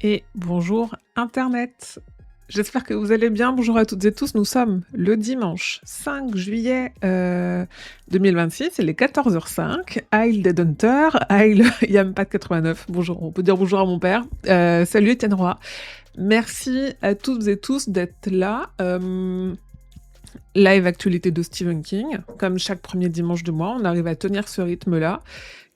Et bonjour Internet. J'espère que vous allez bien. Bonjour à toutes et tous. Nous sommes le dimanche 5 juillet 2026. Il est 14h05. Aïe Dead Hunter. Aïe Yampat 89. Bonjour. On peut dire bonjour à mon père. Salut Étienne Roy. Merci à toutes et tous d'être là. Live actualité de Stephen King. Comme chaque premier dimanche de mois, on arrive à tenir ce rythme-là,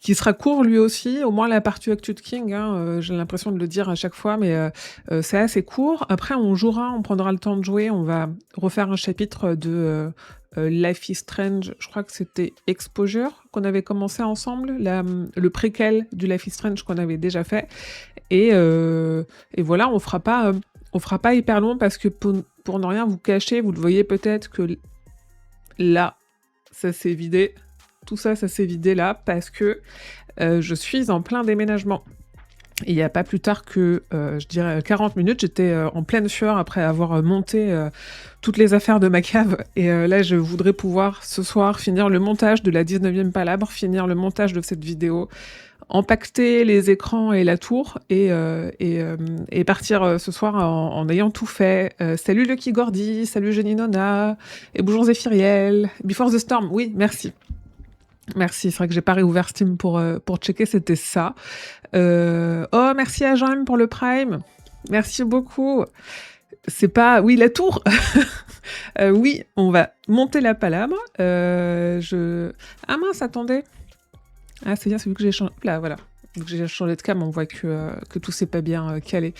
qui sera court lui aussi, au moins la partie actu de King, hein, j'ai l'impression de le dire à chaque fois, mais c'est assez court. Après, on jouera, on prendra le temps de jouer, on va refaire un chapitre de Life is Strange, je crois que c'était Exposure, qu'on avait commencé ensemble, le préquel du Life is Strange qu'on avait déjà fait. Et voilà, on fera pas hyper long parce que pour ne rien vous cacher, vous le voyez peut-être que là, ça s'est vidé. Tout ça, ça s'est vidé là parce que je suis en plein déménagement. Il n'y a pas plus tard que, je dirais, 40 minutes, j'étais en pleine sueur après avoir monté toutes les affaires de ma cave. Et là, je voudrais pouvoir, ce soir, finir le montage de la 19e palabre, finir le montage de cette vidéo, empaqueter les écrans et la tour, et partir ce soir en ayant tout fait. Salut Lucky Gordy, salut Jenny Nona, et bonjour Zéphiriel, Before the Storm, oui, merci. Merci, c'est vrai que j'ai pas réouvert Steam pour checker, c'était ça. Oh, merci à Jean-M pour le Prime. Merci beaucoup. C'est pas... Oui, la tour. Oui, on va monter la palabre. Ah mince, attendez. Ah, c'est bien, c'est vu que j'ai changé... Là, voilà. Vu que j'ai changé de cam, on voit que tout s'est pas bien calé.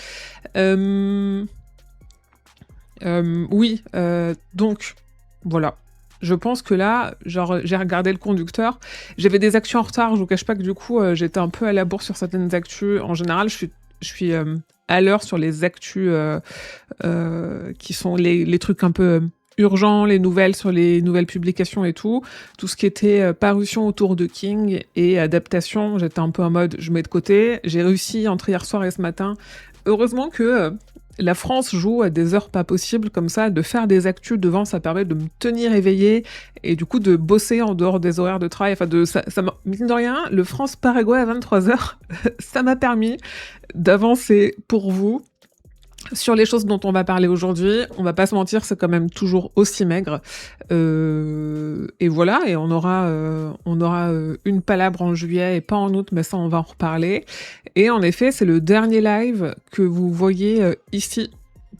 Oui, donc, voilà. Je pense que là, genre, j'ai regardé le conducteur. J'avais des actus en retard. Je vous cache pas que du coup, j'étais un peu à la bourre sur certaines actus. En général, je suis à l'heure sur les actus qui sont les trucs un peu urgents, les nouvelles sur les nouvelles publications et tout. Tout ce qui était parution autour de King et adaptation, j'étais un peu en mode, je mets de côté. J'ai réussi entre hier soir et ce matin. Heureusement que la France joue à des heures pas possibles comme ça, de faire des actus devant, ça permet de me tenir éveillée et du coup de bosser en dehors des horaires de travail. Enfin, mine de rien, le France-Paraguay à 23h, ça m'a permis d'avancer pour vous sur les choses dont on va parler aujourd'hui. On va pas se mentir, c'est quand même toujours aussi maigre. Et voilà, et on aura une palabre en juillet et pas en août, mais ça on va en reparler. Et en effet, c'est le dernier live que vous voyez ici,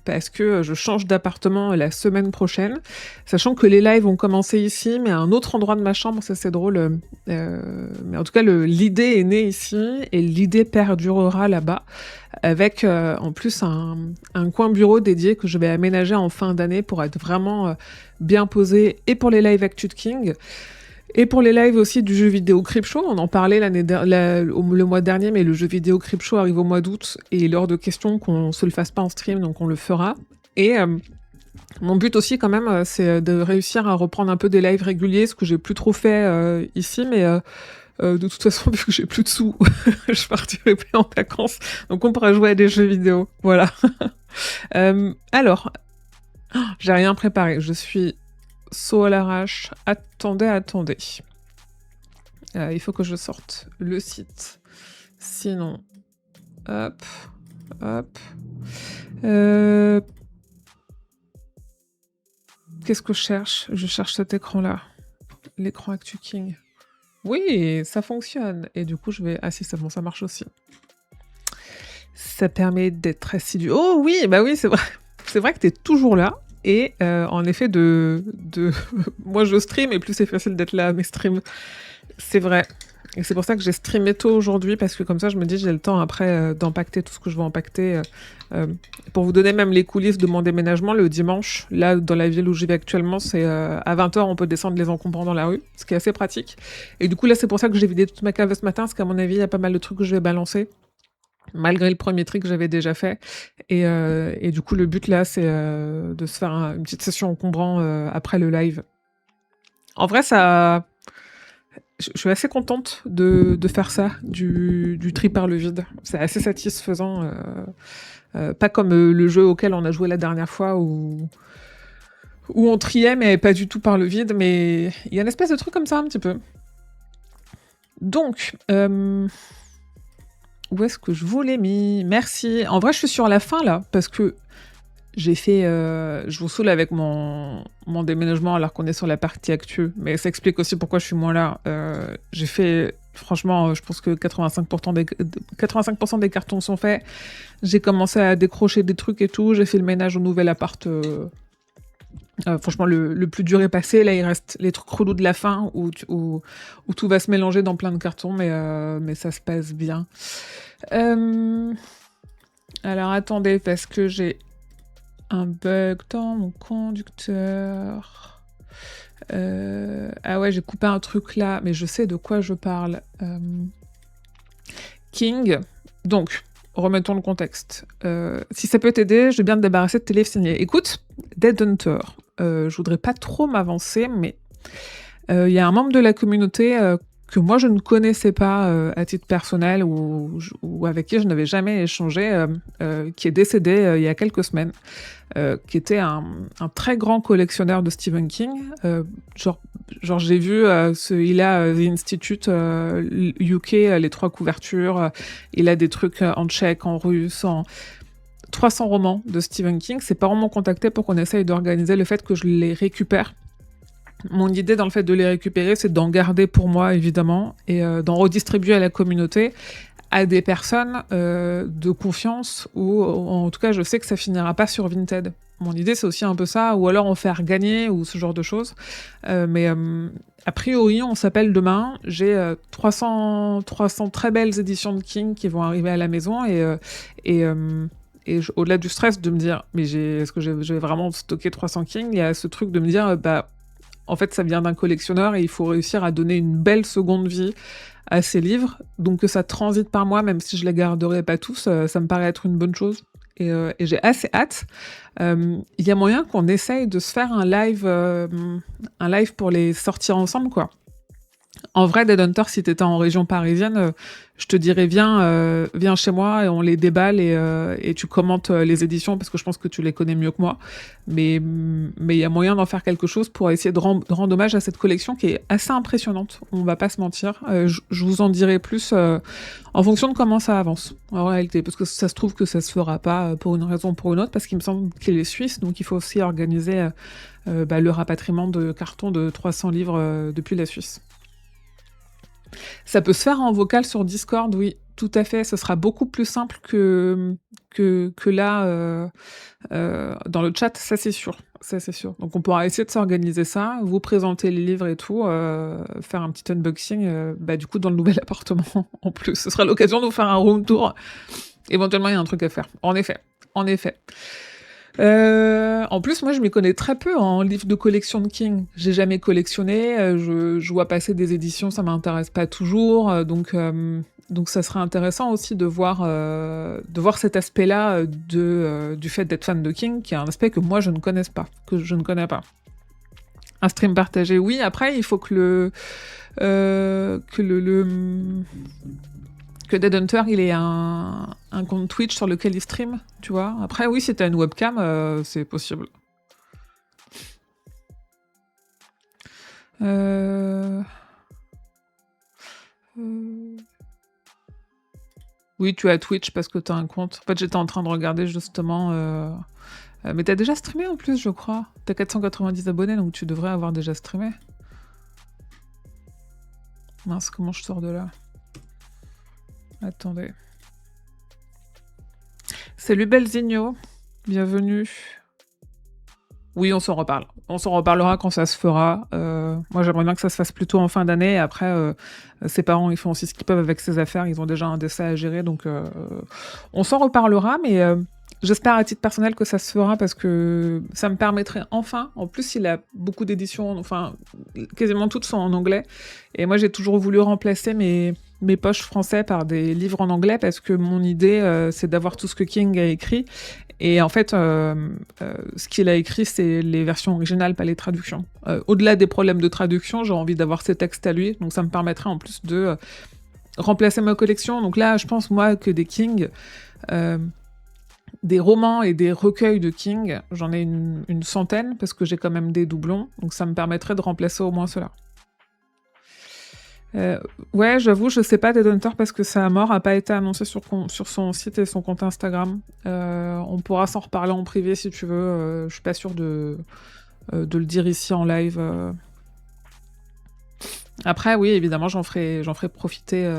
parce que je change d'appartement la semaine prochaine, sachant que les lives ont commencé ici, mais à un autre endroit de ma chambre, ça c'est drôle. Mais en tout cas, l'idée est née ici, et l'idée perdurera là-bas, avec en plus un coin bureau dédié que je vais aménager en fin d'année pour être vraiment bien posé, et pour les lives Actu de King, et pour les lives aussi du jeu vidéo Cryptshow. On en parlait le mois dernier, mais le jeu vidéo Cryptshow arrive au mois d'août, et il est hors de question qu'on se le fasse pas en stream, donc on le fera. Et mon but aussi, quand même, c'est de réussir à reprendre un peu des lives réguliers, ce que j'ai plus trop fait ici, mais de toute façon, vu que j'ai plus de sous, je partirai plus en vacances, donc on pourra jouer à des jeux vidéo. Voilà. Alors, j'ai rien préparé, je suis saut à l'arrache. Attendez. Il faut que je sorte le site. Sinon, hop. Qu'est-ce que je cherche ? Je cherche cet écran-là. L'écran Actu King. Oui, ça fonctionne. Et du coup, je vais... Ah si, c'est bon, ça marche aussi. Ça permet d'être assidu. Oh oui, bah oui, c'est vrai. C'est vrai que t'es toujours là. Et en effet, moi, je stream, et plus c'est facile d'être là à mes streams. C'est vrai. Et c'est pour ça que j'ai streamé tôt aujourd'hui, parce que comme ça, je me dis, j'ai le temps après d'empacter tout ce que je veux empacter. Pour vous donner même les coulisses de mon déménagement, le dimanche, là, dans la ville où j'y vais actuellement, c'est à 20h, on peut descendre les encombrants dans la rue, ce qui est assez pratique. Et du coup, là, c'est pour ça que j'ai vidé toute ma cave ce matin, parce qu'à mon avis, il y a pas mal de trucs que je vais balancer, malgré le premier tri que j'avais déjà fait. Et du coup, le but, là, c'est de se faire une petite session encombrant après le live. En vrai, ça... Je suis assez contente de faire ça, du tri par le vide. C'est assez satisfaisant. Pas comme le jeu auquel on a joué la dernière fois où on triait, mais pas du tout par le vide. Mais il y a une espèce de truc comme ça, un petit peu. Donc, Où est-ce que je vous l'ai mis? Merci. En vrai, je suis sur la fin là, parce que j'ai fait, je vous saoule avec mon déménagement alors qu'on est sur la partie actu, mais ça explique aussi pourquoi je suis moins là. J'ai fait franchement, je pense que 85% des cartons sont faits. J'ai commencé à décrocher des trucs et tout. J'ai fait le ménage au nouvel appart. Franchement, le plus dur est passé. Là, il reste les trucs relous de la fin où tout va se mélanger dans plein de cartons, mais ça se passe bien. Alors attendez, parce que j'ai un bug dans mon conducteur. Ah ouais, j'ai coupé un truc là, mais je sais de quoi je parle. King. Donc, remettons le contexte. Si ça peut t'aider, je vais bien te débarrasser de tes livres signés. Écoute, Dead Hunter. Je voudrais pas trop m'avancer, mais il y a un membre de la communauté que moi je ne connaissais pas à titre personnel ou avec qui je n'avais jamais échangé, qui est décédé il y a quelques semaines, qui était un très grand collectionneur de Stephen King. Genre j'ai vu, il a The Institute UK, les 3 couvertures, il a des trucs en tchèque, en russe, 300 romans de Stephen King. Ses parents m'ont contacté pour qu'on essaye d'organiser le fait que je les récupère. Mon idée dans le fait de les récupérer, c'est d'en garder pour moi, évidemment, et d'en redistribuer à la communauté, à des personnes de confiance, ou en tout cas, je sais que ça finira pas sur Vinted. Mon idée, c'est aussi un peu ça, ou alors en faire gagner, ou ce genre de choses. Mais a priori, on s'appelle demain. J'ai 300 très belles éditions de King qui vont arriver à la maison, au-delà du stress de me dire, mais est-ce que je vais vraiment stocker 300 King, il y a ce truc de me dire, en fait, ça vient d'un collectionneur et il faut réussir à donner une belle seconde vie à ces livres. Donc que ça transite par moi, même si je les garderai pas tous, ça me paraît être une bonne chose. Et j'ai assez hâte. Il y a moyen qu'on essaye de se faire un live pour les sortir ensemble, quoi. En vrai, Dead Hunter, si t'étais en région parisienne, je te dirais viens chez moi et on les déballe et tu commentes les éditions parce que je pense que tu les connais mieux que moi. Mais il y a moyen d'en faire quelque chose pour essayer de rendre hommage à cette collection qui est assez impressionnante. On va pas se mentir. Je vous en dirai plus en fonction de comment ça avance en réalité, parce que ça se trouve que ça se fera pas pour une raison ou pour une autre, parce qu'il me semble qu'il est suisse, donc il faut aussi organiser le rapatriement de cartons de 300 livres depuis la Suisse. Ça peut se faire en vocal sur Discord, oui, tout à fait. Ce sera beaucoup plus simple que là, dans le chat, ça c'est sûr. Ça c'est sûr. Donc on pourra essayer de s'organiser ça, vous présenter les livres et tout, faire un petit unboxing, du coup dans le nouvel appartement en plus. Ce sera l'occasion de vous faire un room tour. Éventuellement, il y a un truc à faire. En effet. En plus, moi, je m'y connais très peu en livres de collection de King. J'ai jamais collectionné, je vois passer des éditions, ça m'intéresse pas toujours, donc ça serait intéressant aussi de voir cet aspect-là du fait d'être fan de King, qui est un aspect que moi je ne connais pas. Un stream partagé, oui. Après, il faut que que Dead Hunter, il ait un compte Twitch sur lequel il stream, tu vois. Après, oui, si t'as une webcam, c'est possible. Oui, tu as Twitch parce que t'as un compte. En fait, j'étais en train de regarder justement... mais t'as déjà streamé en plus, je crois. T'as 490 abonnés, donc tu devrais avoir déjà streamé. Mince, comment je sors de là? Attendez. Salut Belzigno, bienvenue. Oui, on s'en reparle. On s'en reparlera quand ça se fera. Moi, j'aimerais bien que ça se fasse plutôt en fin d'année. Après, ses parents, ils font aussi ce qu'ils peuvent avec ses affaires. Ils ont déjà un décès à gérer, donc on s'en reparlera. Mais j'espère à titre personnel que ça se fera parce que ça me permettrait enfin. En plus, il a beaucoup d'éditions. Enfin, quasiment toutes sont en anglais. Et moi, j'ai toujours voulu remplacer mes poches français par des livres en anglais parce que mon idée, c'est d'avoir tout ce que King a écrit. Et en fait, ce qu'il a écrit, c'est les versions originales, pas les traductions. Au-delà des problèmes de traduction, j'ai envie d'avoir ses textes à lui, donc ça me permettrait en plus de remplacer ma collection. Donc là, je pense, moi, que des King, des romans et des recueils de King, j'en ai une centaine, parce que j'ai quand même des doublons, donc ça me permettrait de remplacer au moins cela. Heu, ouais, j'avoue, je sais pas Deadhunter parce que sa mort a pas été annoncée sur son site et son compte Instagram. On pourra s'en reparler en privé si tu veux, je suis pas sûre de le dire ici en live. Après oui, évidemment, j'en ferai profiter,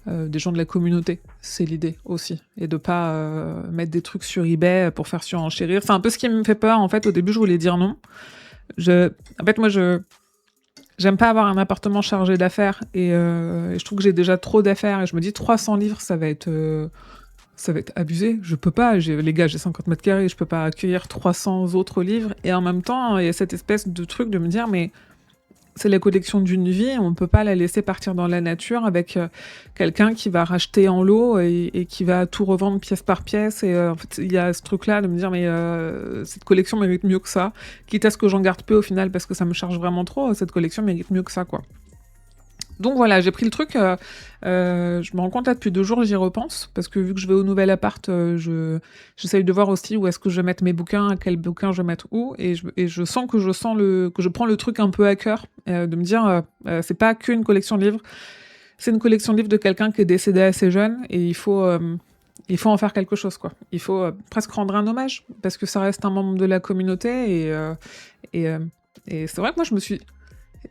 des gens de la communauté. C'est l'idée aussi et de pas, mettre des trucs sur eBay pour faire surenchérir. C'est un peu ce qui me fait peur, en fait. Au début, je voulais dire non. Je En fait, moi, j'aime pas avoir un appartement chargé d'affaires et je trouve que j'ai déjà trop d'affaires et je me dis 300 livres, ça va être abusé. Je peux pas, les gars, j'ai 50 mètres carrés, je peux pas accueillir 300 autres livres et en même temps, il y a cette espèce de truc de me dire: «Mais c'est la collection d'une vie, on peut pas la laisser partir dans la nature avec, quelqu'un qui va racheter en lot et qui va tout revendre pièce par pièce» et en fait, il y a ce truc-là de me dire: «Mais cette collection mérite mieux que ça». Quitte à ce que j'en garde peu au final parce que ça me charge vraiment trop, cette collection mérite mieux que ça, quoi. Donc voilà, j'ai pris le truc, je me rends compte là depuis 2 jours, j'y repense, parce que vu que je vais au nouvel appart, j'essaye de voir aussi où est-ce que je vais mettre mes bouquins, quels bouquins je vais mettre où et que je prends le truc un peu à cœur, de me dire, c'est pas qu'une collection de livres, c'est une collection de livres de quelqu'un qui est décédé assez jeune et il faut en faire quelque chose, quoi. Il faut, presque rendre un hommage parce que ça reste un membre de la communauté et c'est vrai que moi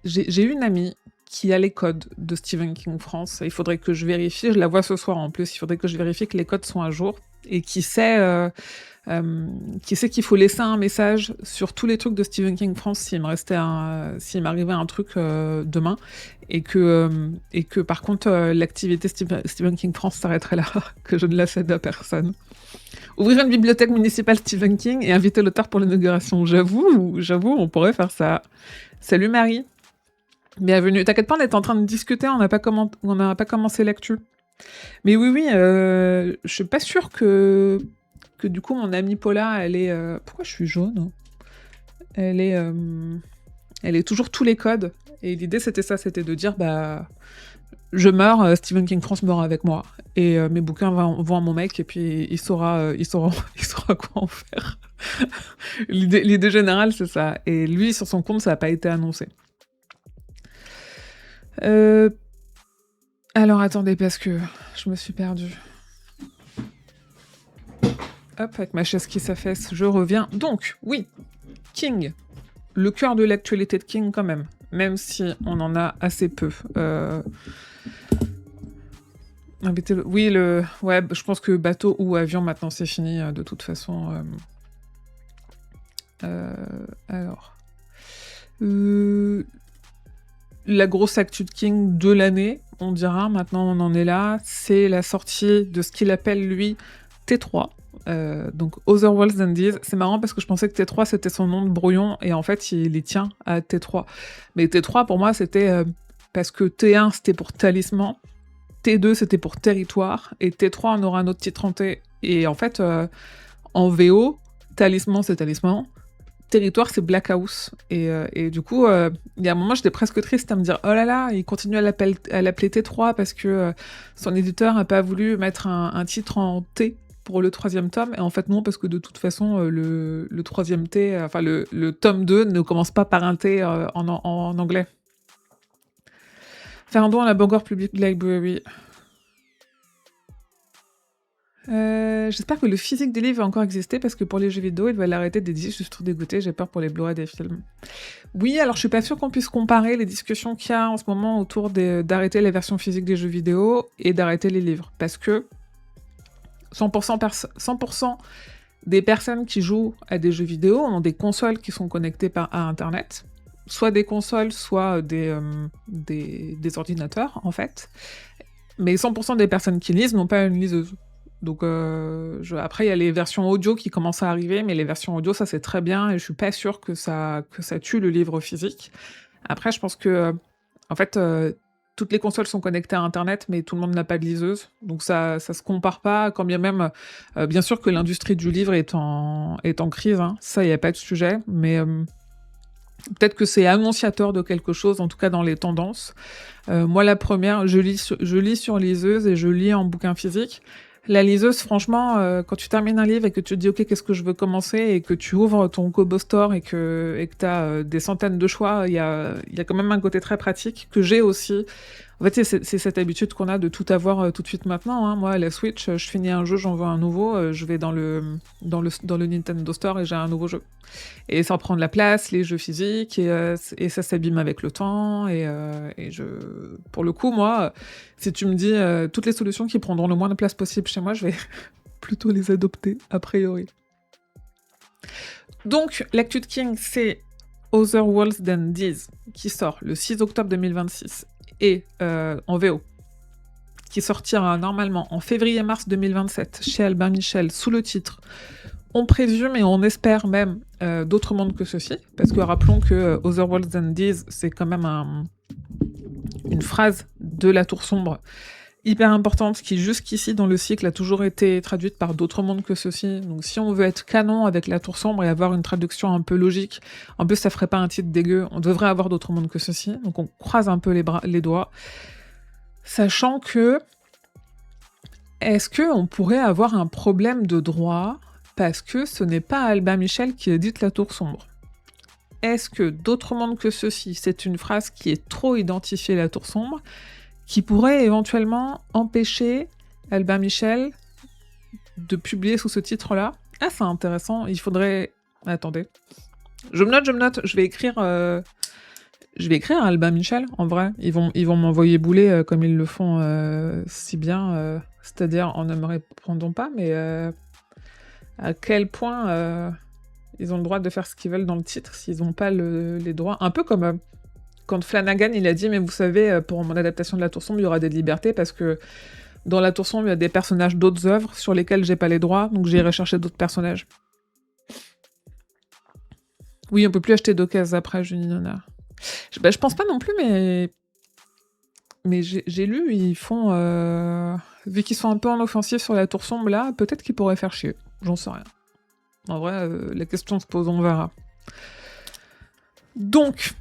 j'ai une amie qui a les codes de Stephen King France. Il faudrait que je vérifie, je la vois ce soir en plus, il faudrait que je vérifie que les codes sont à jour et qui sait qu'il faut laisser un message sur tous les trucs de Stephen King France s'il m'arrivait un truc demain et que par contre l'activité Stephen King France s'arrêterait là, que je ne la cède à personne. Ouvrir une bibliothèque municipale Stephen King et inviter l'auteur pour l'inauguration. J'avoue, on pourrait faire ça. Salut Marie. Bienvenue. T'inquiète pas, on est en train de discuter, on n'a pas commencé l'actu. Mais oui, je suis pas sûre que du coup mon amie Paula, elle est... Pourquoi je suis jaune? Elle est, elle est toujours tous les codes. Et l'idée c'était ça, c'était de dire, bah, je meurs, Stephen King France meurt avec moi. Et mes bouquins vont à mon mec et puis il saura quoi en faire. L'idée générale, c'est ça. Et lui, sur son compte, ça n'a pas été annoncé. Alors attendez, parce que je me suis perdue. Hop, avec ma chaise qui s'affaisse, je reviens. Donc, oui, King. Le cœur de l'actualité de King quand même si on en a assez peu. Oui, ouais, je pense que bateau ou avion, maintenant, c'est fini, de toute façon. Alors... La grosse actu de King de l'année, on dira, maintenant on en est là, c'est la sortie de ce qu'il appelle, lui, T3, donc Other Worlds Than These. C'est marrant parce que je pensais que T3 c'était son nom de brouillon, et en fait il y tient à T3. Mais T3 pour moi c'était parce que T1 c'était pour talisman, T2 c'était pour territoire, et T3 on aura un autre titre en T. Et en fait, en VO, talisman c'est talisman, territoire, c'est Black House. Et du coup, il y a un moment, j'étais presque triste à me dire, oh là là, il continue à l'appeler T3 parce que son éditeur n'a pas voulu mettre un titre en T pour le 3e tome. Et en fait, non, parce que de toute façon, le 3e T, enfin le tome 2 ne commence pas par un T en anglais. Faire un don à la Bangor Public Library. J'espère que le physique des livres va encore exister parce que pour les jeux vidéo, ils veulent arrêter des disques, je suis trop dégoûtée, j'ai peur pour les Blu-ray des films. Oui, alors je suis pas sûre qu'on puisse comparer les discussions qu'il y a en ce moment autour d'arrêter les versions physiques des jeux vidéo et d'arrêter les livres, parce que 100% des personnes qui jouent à des jeux vidéo ont des consoles qui sont connectées à Internet, soit des consoles, soit des ordinateurs, en fait. Mais 100% des personnes qui lisent n'ont pas une liseuse. Donc après, il y a les versions audio qui commencent à arriver, mais les versions audio, ça c'est très bien, et je suis pas sûre que ça tue le livre physique. Après, je pense que, en fait, toutes les consoles sont connectées à Internet, mais tout le monde n'a pas de liseuse, donc ça se compare pas, quand bien même, bien sûr que l'industrie du livre est en crise, hein, ça, il n'y a pas de sujet, mais peut-être que c'est annonciateur de quelque chose, en tout cas dans les tendances. Moi, la première, je lis sur liseuse et je lis en bouquin physique. La liseuse, franchement, quand tu termines un livre et que tu te dis: «OK, qu'est-ce que je veux commencer?» et que tu ouvres ton Kobo Store et que tu as, des centaines de choix, il y a quand même un côté très pratique que j'ai aussi. En fait, c'est cette habitude qu'on a de tout avoir, tout de suite maintenant, hein. Moi, à la Switch, je finis un jeu, j'en veux un nouveau, je vais dans le Nintendo Store et j'ai un nouveau jeu. Et ça prend de la place, les jeux physiques, et ça s'abîme avec le temps. Pour le coup, moi, si tu me dis toutes les solutions qui prendront le moins de place possible chez moi, je vais plutôt les adopter, a priori. Donc, l'actu de King, c'est Other Worlds Than These, qui sort le 6 octobre 2026, et en VO, qui sortira normalement en février-mars 2027 chez Albin Michel sous le titre On présume et on espère même d'autres mondes que ceux-ci, parce que rappelons que Other Worlds Than These, c'est quand même une phrase de La Tour Sombre hyper importante qui, jusqu'ici, dans le cycle, a toujours été traduite par d'autres mondes que ceux-ci. Donc si on veut être canon avec La Tour Sombre et avoir une traduction un peu logique, en plus ça ferait pas un titre dégueu, on devrait avoir d'autres mondes que ceux-ci. Donc on croise un peu les doigts. Sachant que, est-ce qu'on pourrait avoir un problème de droit parce que ce n'est pas Albin Michel qui édite La Tour Sombre? Est-ce que d'autres mondes que ceux-ci, c'est une phrase qui est trop identifiée La Tour Sombre, qui pourrait éventuellement empêcher Albin Michel de publier sous ce titre-là? Ah, c'est intéressant, il faudrait... Attendez. Je me note, je vais écrire à Albin Michel, en vrai. Ils vont m'envoyer bouler comme ils le font si bien. C'est-à-dire, en ne me répondant pas, mais à quel point ils ont le droit de faire ce qu'ils veulent dans le titre s'ils n'ont pas les droits. Un peu comme quand Flanagan, il a dit « Mais vous savez, pour mon adaptation de La Tour Sombre, il y aura des libertés parce que dans La Tour Sombre, il y a des personnages d'autres œuvres sur lesquels j'ai pas les droits, donc j'irai chercher d'autres personnages. » Oui, on peut plus acheter d'occasion après, Juninona. Je pense pas non plus, mais j'ai lu, ils font... Vu qu'ils sont un peu en offensive sur La Tour Sombre, là, peut-être qu'ils pourraient faire chier. J'en sais rien. En vrai, la question se pose, on verra. Donc,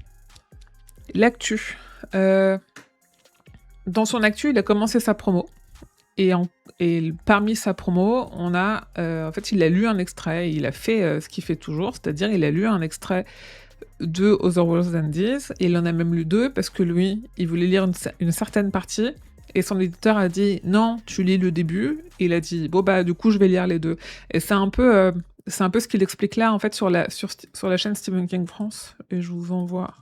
l'actu. Dans son actu, il a commencé sa promo. Et parmi sa promo, on a... en fait, il a lu un extrait, il a fait ce qu'il fait toujours, c'est-à-dire il a lu un extrait de Other Worlds Than These, et il en a même lu 2, parce que lui, il voulait lire une certaine partie, et son éditeur a dit « Non, tu lis le début », et il a dit « Bon bah, du coup, je vais lire les deux ». Et c'est un peu ce qu'il explique là, en fait, sur la chaîne Stephen King France, et je vous envoie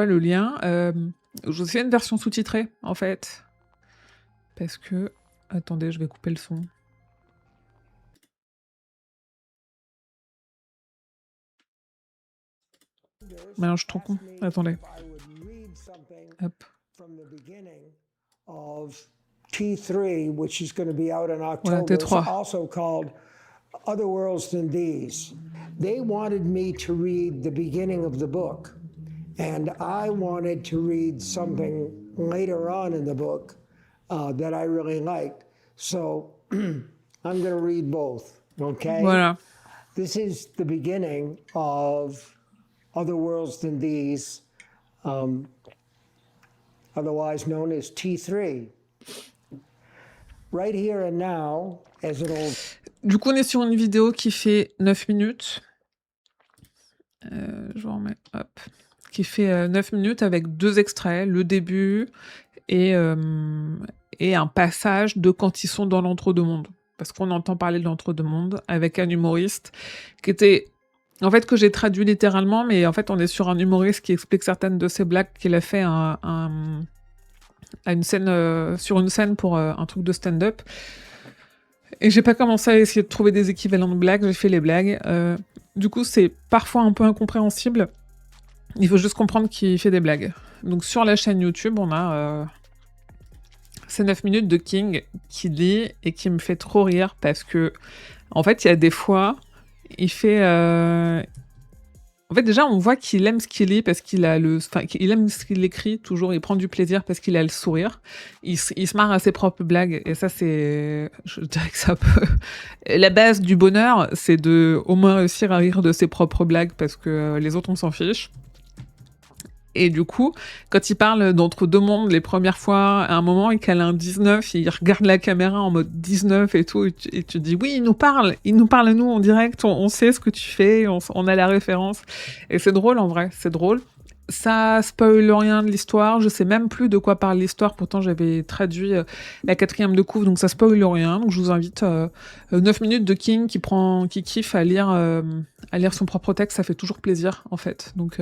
le lien. Je vous fais une version sous-titrée, en fait, parce que... Attendez, je vais couper le son. Mais non, je suis trop con. Attendez. Hop. T3, which is going to be out in October, voilà, T3. also called Other Worlds Than These. They wanted me to read the beginning of the book, and I wanted to read something later on in the book that I really liked. So I'm going to read both, okay? Voilà. This is the beginning of Other Worlds Than These, otherwise known as T3. Right here and now, as an old... Du coup, on est sur une vidéo qui fait 9 minutes. Je vous remets, hop. Qui fait 9 minutes avec 2 extraits, le début et un passage de quand ils sont dans l'entre-deux-mondes. Parce qu'on entend parler de l'entre-deux-mondes avec un humoriste qui était... En fait, que j'ai traduit littéralement, mais en fait, on est sur un humoriste qui explique certaines de ses blagues qu'il a fait sur une scène pour un truc de stand-up. Et j'ai pas commencé à essayer de trouver des équivalents de blagues, j'ai fait les blagues. Du coup, c'est parfois un peu incompréhensible. Il faut juste comprendre qu'il fait des blagues. Donc sur la chaîne YouTube, on a ces 9 minutes de King qui lit et qui me fait trop rire parce que, en fait, il y a des fois, il fait... En fait, déjà, on voit qu'il aime ce qu'il lit parce qu'il a il aime ce qu'il écrit toujours, il prend du plaisir parce qu'il a le sourire. Il se marre à ses propres blagues, et ça, c'est... Je dirais que ça peut... La base du bonheur, c'est de au moins réussir à rire de ses propres blagues parce que les autres, on s'en fiche. Et du coup, quand il parle d'entre deux mondes les premières fois, à un moment, il cale un 19, il regarde la caméra en mode 19 et tout, et tu dis, oui, il nous parle à nous en direct, on sait ce que tu fais, on a la référence. Et c'est drôle, en vrai, c'est drôle. Ça spoil rien de l'histoire, je sais même plus de quoi parle l'histoire, pourtant j'avais traduit la 4e de couve, donc ça spoil rien, donc je vous invite 9 minutes de King qui kiffe à lire son propre texte, ça fait toujours plaisir en fait, donc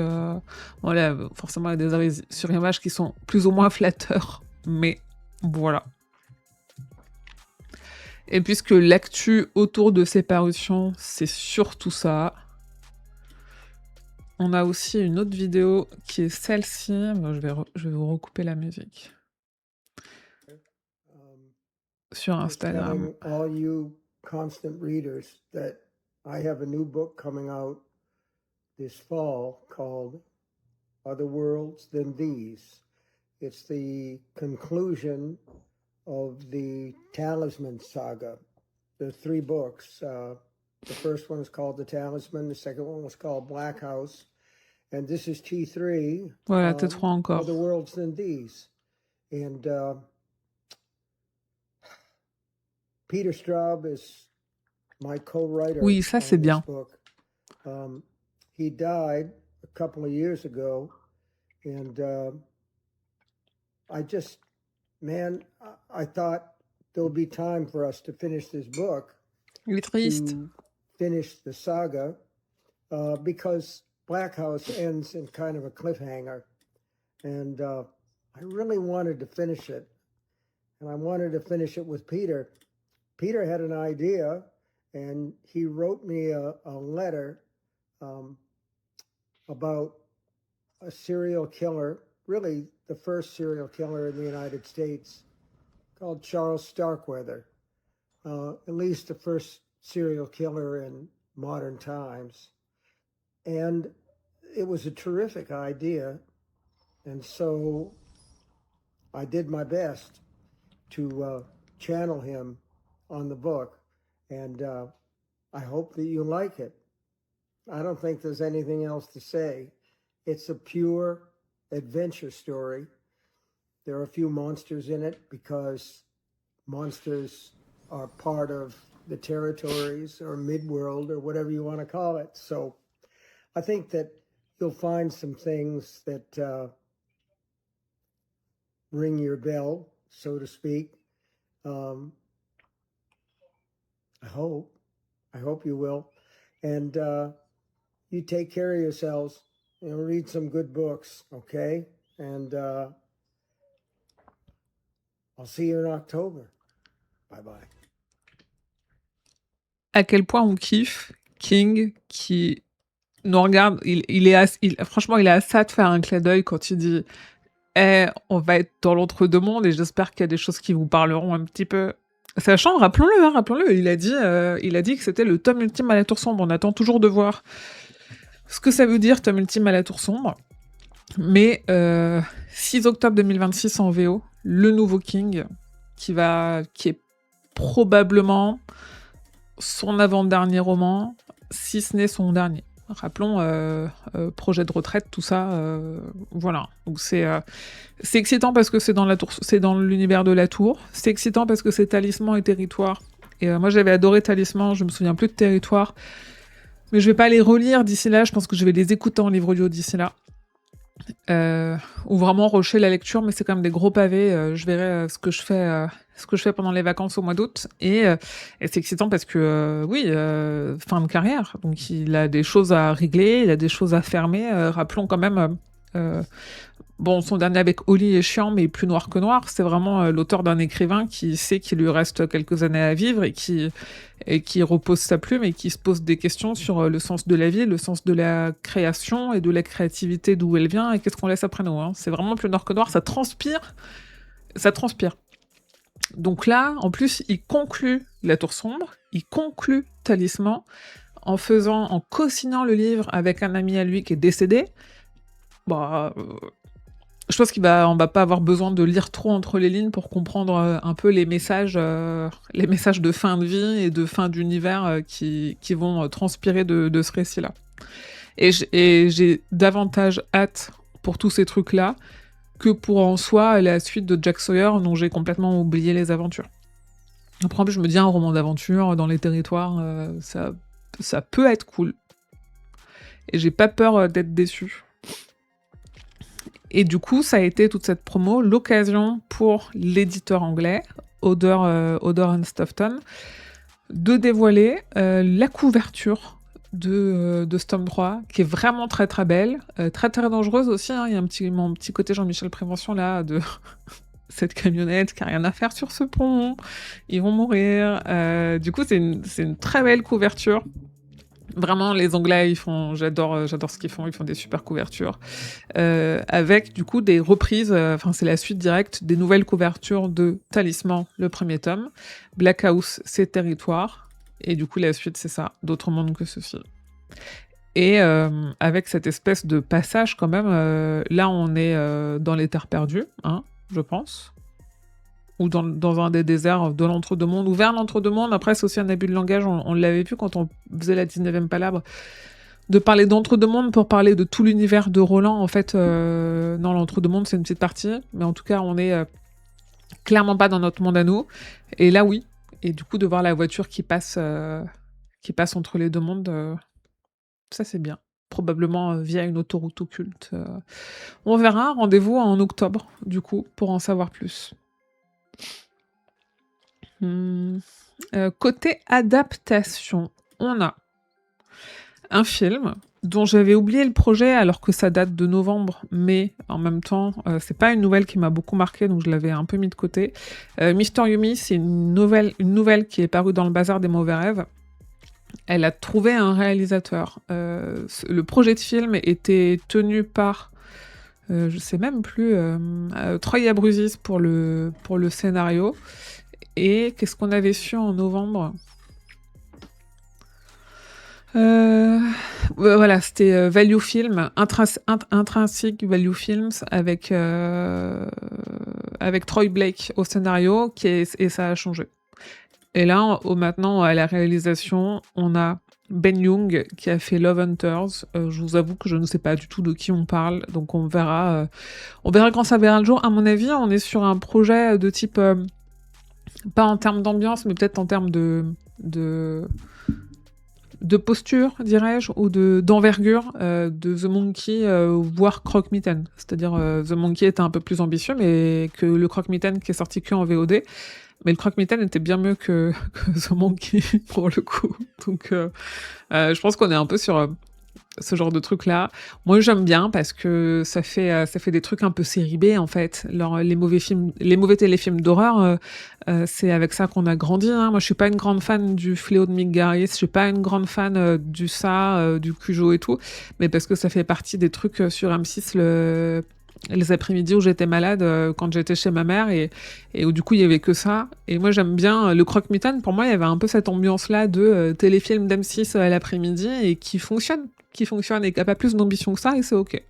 voilà, forcément il y a des arrêts sur image qui sont plus ou moins flatteurs, mais voilà. Et puisque l'actu autour de ces parutions, c'est surtout ça, on a aussi une autre vidéo qui est celle-ci. Bon, je vais vous recouper la musique. Sur Just Instagram. telling all you constant readers that I have a new book coming out this fall called Other Worlds Than These. It's the conclusion of the Talisman saga. There are 3 books. The first one is called The Talisman. The second one was called Black House. And this is T3. Voilà, T3 encore. Other Worlds Than These. And Peter Straub is my co-writer. Oui, ça c'est bien. Book. He died a couple of years ago, and I thought there would be time for us to finish this book. Il est triste. To finish the saga, because Black House ends in kind of a cliffhanger, and I really wanted to finish it, and I wanted to finish it with Peter. Peter had an idea, and he wrote me a letter about a serial killer, really the first serial killer in the United States, called Charles Starkweather, at least the first serial killer in modern times. And it was a terrific idea, and so I did my best to channel him on the book, and I hope that you like it. I don't think there's anything else to say. It's a pure adventure story. There are a few monsters in it because monsters are part of the territories or midworld or whatever you want to call it. So I think that you'll find some things that ring your bell, so to speak. I hope you will. And you take care of yourselves and read some good books, okay? And I'll see you in October. Bye-bye. À quel point on kiffe King qui nous regarde, franchement, il est à ça de faire un clin d'œil quand il dit on va être dans l'entre-deux-mondes et j'espère qu'il y a des choses qui vous parleront un petit peu. Sachant, rappelons-le, il a dit que c'était le tome ultime à la Tour Sombre. On attend toujours de voir ce que ça veut dire, tome ultime à la Tour Sombre. Mais 6 octobre 2026 en VO, le nouveau King, qui est probablement son avant-dernier roman, si ce n'est son dernier. Rappelons, projet de retraite, tout ça, voilà. Donc c'est excitant parce que c'est dans l'univers de la Tour. C'est excitant parce que c'est Talisman et Territoire. Et moi j'avais adoré Talisman, je me souviens plus de Territoire. Mais je vais pas les relire d'ici là, je pense que je vais les écouter en livre audio d'ici là. Ou vraiment rusher la lecture, mais c'est quand même des gros pavés. Je verrai ce que je fais pendant les vacances au mois d'août. Et c'est excitant parce que, fin de carrière. Donc il a des choses à régler, il a des choses à fermer. Rappelons quand même... son dernier avec Oli est chiant, mais plus noir que noir. C'est vraiment l'auteur d'un écrivain qui sait qu'il lui reste quelques années à vivre et qui repose sa plume et qui se pose des questions sur le sens de la vie, le sens de la création et de la créativité, d'où elle vient et qu'est-ce qu'on laisse après nous. Hein. C'est vraiment plus noir que noir, ça transpire. Donc là, en plus, il conclut La Tour Sombre, il conclut Talisman en co-signant le livre avec un ami à lui qui est décédé. Je pense on va pas avoir besoin de lire trop entre les lignes pour comprendre un peu les messages de fin de vie et de fin d'univers qui vont transpirer de ce récit-là. Et j'ai davantage hâte pour tous ces trucs-là que pour en soi la suite de Jack Sawyer, dont j'ai complètement oublié les aventures. Après, en plus, je me dis, un roman d'aventure dans les territoires, ça peut être cool. Et j'ai pas peur d'être déçue. Et du coup, ça a été toute cette promo l'occasion pour l'éditeur anglais, Odor Stoughton, de dévoiler la couverture de Storm 3, qui est vraiment très très belle, très très dangereuse aussi. Hein. Il y a mon petit côté Jean-Michel Prévention là, de cette camionnette qui a rien à faire sur ce pont, ils vont mourir. Du coup, c'est une très belle couverture. Vraiment, les Anglais, j'adore ce qu'ils font, ils font des super couvertures. Avec, du coup, des reprises, c'est la suite directe des nouvelles couvertures de Talisman, le premier tome, Black House, ses territoires, et du coup, la suite, c'est ça, D'autres mondes que ceci. Et avec cette espèce de passage, quand même, là, on est dans les terres perdues, hein, je pense. Ou dans un des déserts de l'entre-deux-mondes, ou vers l'entre-deux-mondes. Après, c'est aussi un abus de langage, on l'avait vu quand on faisait la 19e palabre, de parler d'entre-deux-mondes pour parler de tout l'univers de Roland. En fait, non, l'entre-deux-mondes, c'est une petite partie, mais en tout cas, on est clairement pas dans notre monde à nous. Et là, oui. Et du coup, de voir la voiture qui passe entre les deux mondes, ça, c'est bien. Probablement via une autoroute occulte. On verra, rendez-vous en octobre, du coup, pour en savoir plus. Côté adaptation, on a un film dont j'avais oublié le projet alors que ça date de novembre, mais en même temps, c'est pas une nouvelle qui m'a beaucoup marqué, donc je l'avais un peu mis de côté. Mister Yumi, c'est une nouvelle qui est parue dans le Bazar des mauvais rêves. Elle a trouvé un réalisateur. Le projet de film était tenu par, je sais même plus, Troy Abruzzis pour le scénario. Et qu'est-ce qu'on avait su en novembre ? Voilà, c'était Value Film, Intrinsic Value Films avec Troy Blake au scénario, et ça a changé. Et là, maintenant, à la réalisation, on a Ben Young qui a fait Love Hunters. Je vous avoue que je ne sais pas du tout de qui on parle, donc on verra quand ça verra le jour. À mon avis, on est sur un projet de type... pas en termes d'ambiance, mais peut-être en termes de posture, dirais-je, ou d'envergure de The Monkey, voire Croque-Mitaine. C'est-à-dire, The Monkey était un peu plus ambitieux, mais que le Croque-Mitaine qui est sorti que en VOD. Mais le Croque-Mitaine était bien mieux que The Monkey, pour le coup. Donc, je pense qu'on est un peu sur... ce genre de truc-là. Moi, j'aime bien parce que ça fait des trucs un peu série B, en fait. Les mauvais téléfilms d'horreur, c'est avec ça qu'on a grandi. Hein. Moi, je suis pas une grande fan du Fléau de Mick Garris, je suis pas une grande fan du Ça, du Cujo et tout, mais parce que ça fait partie des trucs sur M6 les après-midi où j'étais malade quand j'étais chez ma mère et où du coup il y avait que ça. Et moi j'aime bien le Croque-Mitaine. Pour moi il y avait un peu cette ambiance-là de téléfilm d'M6 à l'après-midi et qui fonctionne et qui a pas plus d'ambition que ça et c'est ok.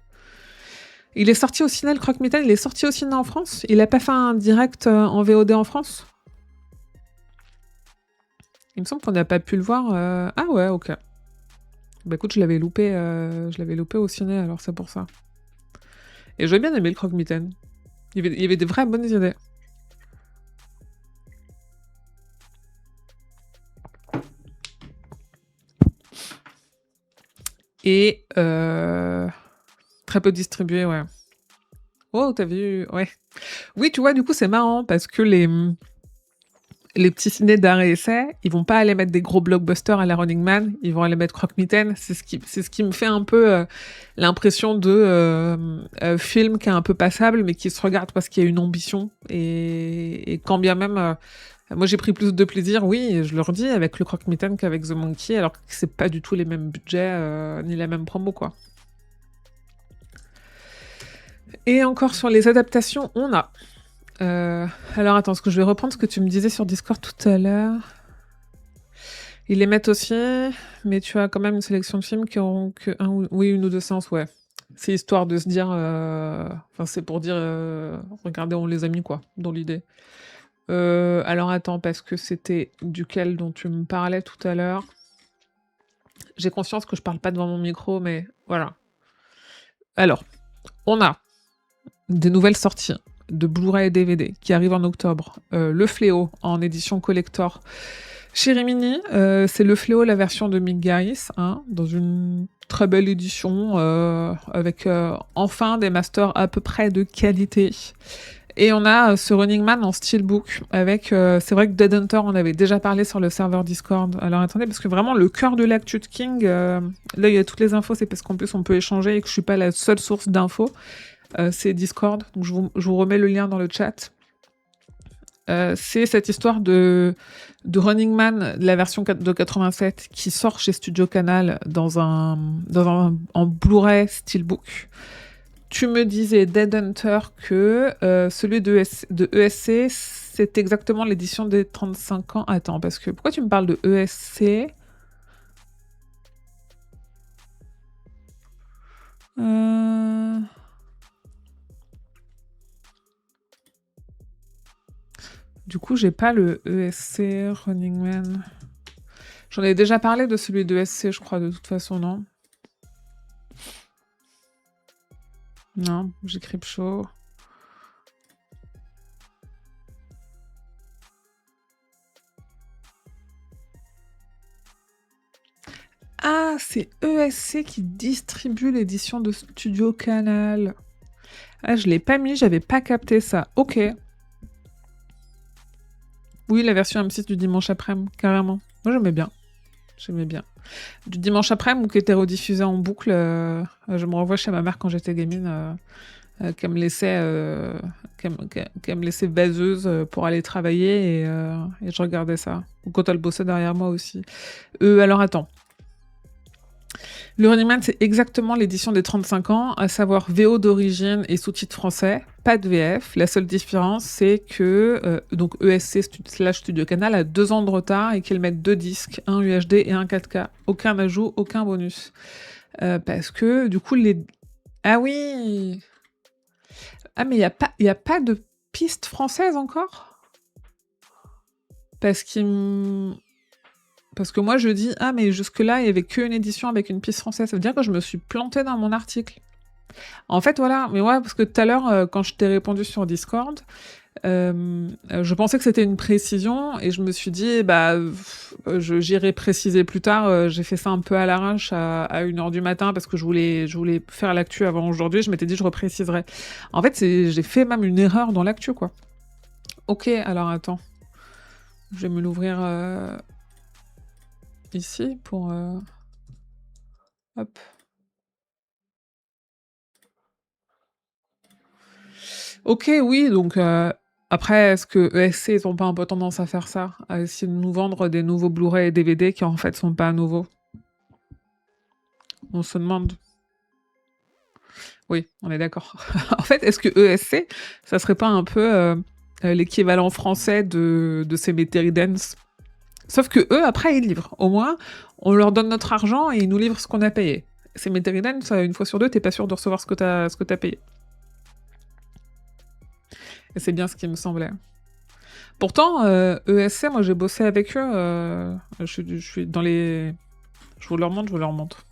Il est sorti au ciné, le Croque-Mitaine, il est sorti au ciné en France. Il a pas fait un direct en VOD en France. Il me semble qu'on n'a pas pu le voir. Ah ouais, ok. Bah écoute, je l'avais loupé au ciné, alors c'est pour ça. Et j'ai bien aimé le Croque-Mitaine. Il y avait des vraies bonnes idées. Et très peu distribué, ouais. Oh, t'as vu? Ouais. Oui, tu vois, du coup, c'est marrant parce que les petits ciné d'art et essai, ils vont pas aller mettre des gros blockbusters à la Running Man, ils vont aller mettre Croque-Mitaine. C'est ce qui me fait un peu l'impression de film qui est un peu passable, mais qui se regarde parce qu'il y a une ambition. Et quand bien même, moi j'ai pris plus de plaisir, oui, je leur dis, avec le Croque-Mitaine qu'avec The Monkey, alors que c'est pas du tout les mêmes budgets, ni la même promo, quoi. Et encore sur les adaptations, on a... alors attends, je vais reprendre ce que tu me disais sur Discord tout à l'heure. Ils les mettent aussi, mais tu as quand même une sélection de films qui auront que une ou deux séances, ouais. C'est histoire de se dire... c'est pour dire... regardez, on les a mis, quoi, dans l'idée. Alors attends, parce que c'était duquel dont tu me parlais tout à l'heure. J'ai conscience que je parle pas devant mon micro, mais voilà. Alors, On a des nouvelles sorties de Blu-ray et DVD qui arrivent en octobre. Le Fléau en édition collector chez Rimini. C'est Le Fléau, la version de Mick Garris, hein, dans une très belle édition avec enfin des masters à peu près de qualité. Et on a ce Running Man en steelbook avec, c'est vrai que Dead Hunter, on avait déjà parlé sur le serveur Discord. Alors attendez, parce que vraiment le cœur de l'actu de King, là il y a toutes les infos, c'est parce qu'en plus on peut échanger et que je suis pas la seule source d'infos. C'est Discord, donc je vous remets le lien dans le chat. C'est cette histoire de Running Man, la version de 87, qui sort chez Studio Canal en Blu-ray Steelbook. Tu me disais, Dead Hunter, que celui de ESC, c'est exactement l'édition des 35 ans. Attends, parce que pourquoi tu me parles de ESC? Du coup, j'ai pas le ESC Running Man. J'en ai déjà parlé de celui de ESC, je crois, de toute façon, non? Non, j'ai Creepshow. Ah, c'est ESC qui distribue l'édition de Studio Canal. Ah, je l'ai pas mis, j'avais pas capté ça. Ok. Oui, la version M6 du dimanche après-midi, carrément. Moi, j'aimais bien. J'aimais bien. Du dimanche après-midi, ou qui était rediffusé en boucle, je me revois chez ma mère quand j'étais gamine, qu'elle me laissait vaseuse pour aller travailler et je regardais ça. Ou quand elle bossait derrière moi aussi. Alors attends. Le Running Man, c'est exactement l'édition des 35 ans, à savoir VO d'origine et sous-titres français, pas de VF. La seule différence, c'est que donc ESC Studio Canal a 2 ans de retard et qu'ils mettent 2 disques, un UHD et un 4K. Aucun ajout, aucun bonus. Parce que du coup, Ah oui. Ah mais il y a pas de piste française encore? Parce que moi je dis, ah mais jusque-là il y avait qu'une édition avec une piste française, ça veut dire que je me suis plantée dans mon article. En fait voilà, mais ouais, parce que tout à l'heure quand je t'ai répondu sur Discord, je pensais que c'était une précision et je me suis dit j'irai préciser plus tard. J'ai fait ça un peu à l'arrache à 1h du matin parce que je voulais faire l'actu avant aujourd'hui. Je m'étais dit je repréciserai. En fait j'ai fait même une erreur dans l'actu quoi. Ok, alors attends, je vais me l'ouvrir ici pour hop. Ok, oui, donc après, est-ce que ESC, ils ont pas un peu tendance à faire ça? À essayer de nous vendre des nouveaux Blu-ray et DVD qui en fait sont pas nouveaux? On se demande. Oui, on est d'accord. En fait, est-ce que ESC, ça serait pas un peu l'équivalent français de Cemetery Dance? Sauf que eux, après, ils livrent. Au moins, on leur donne notre argent et ils nous livrent ce qu'on a payé. Cemetery Dance, une fois sur deux, t'es pas sûr de recevoir ce que t'as payé. Et c'est bien ce qui me semblait. Pourtant, ESC, moi j'ai bossé avec eux. Je suis dans les. Je vous le remonte.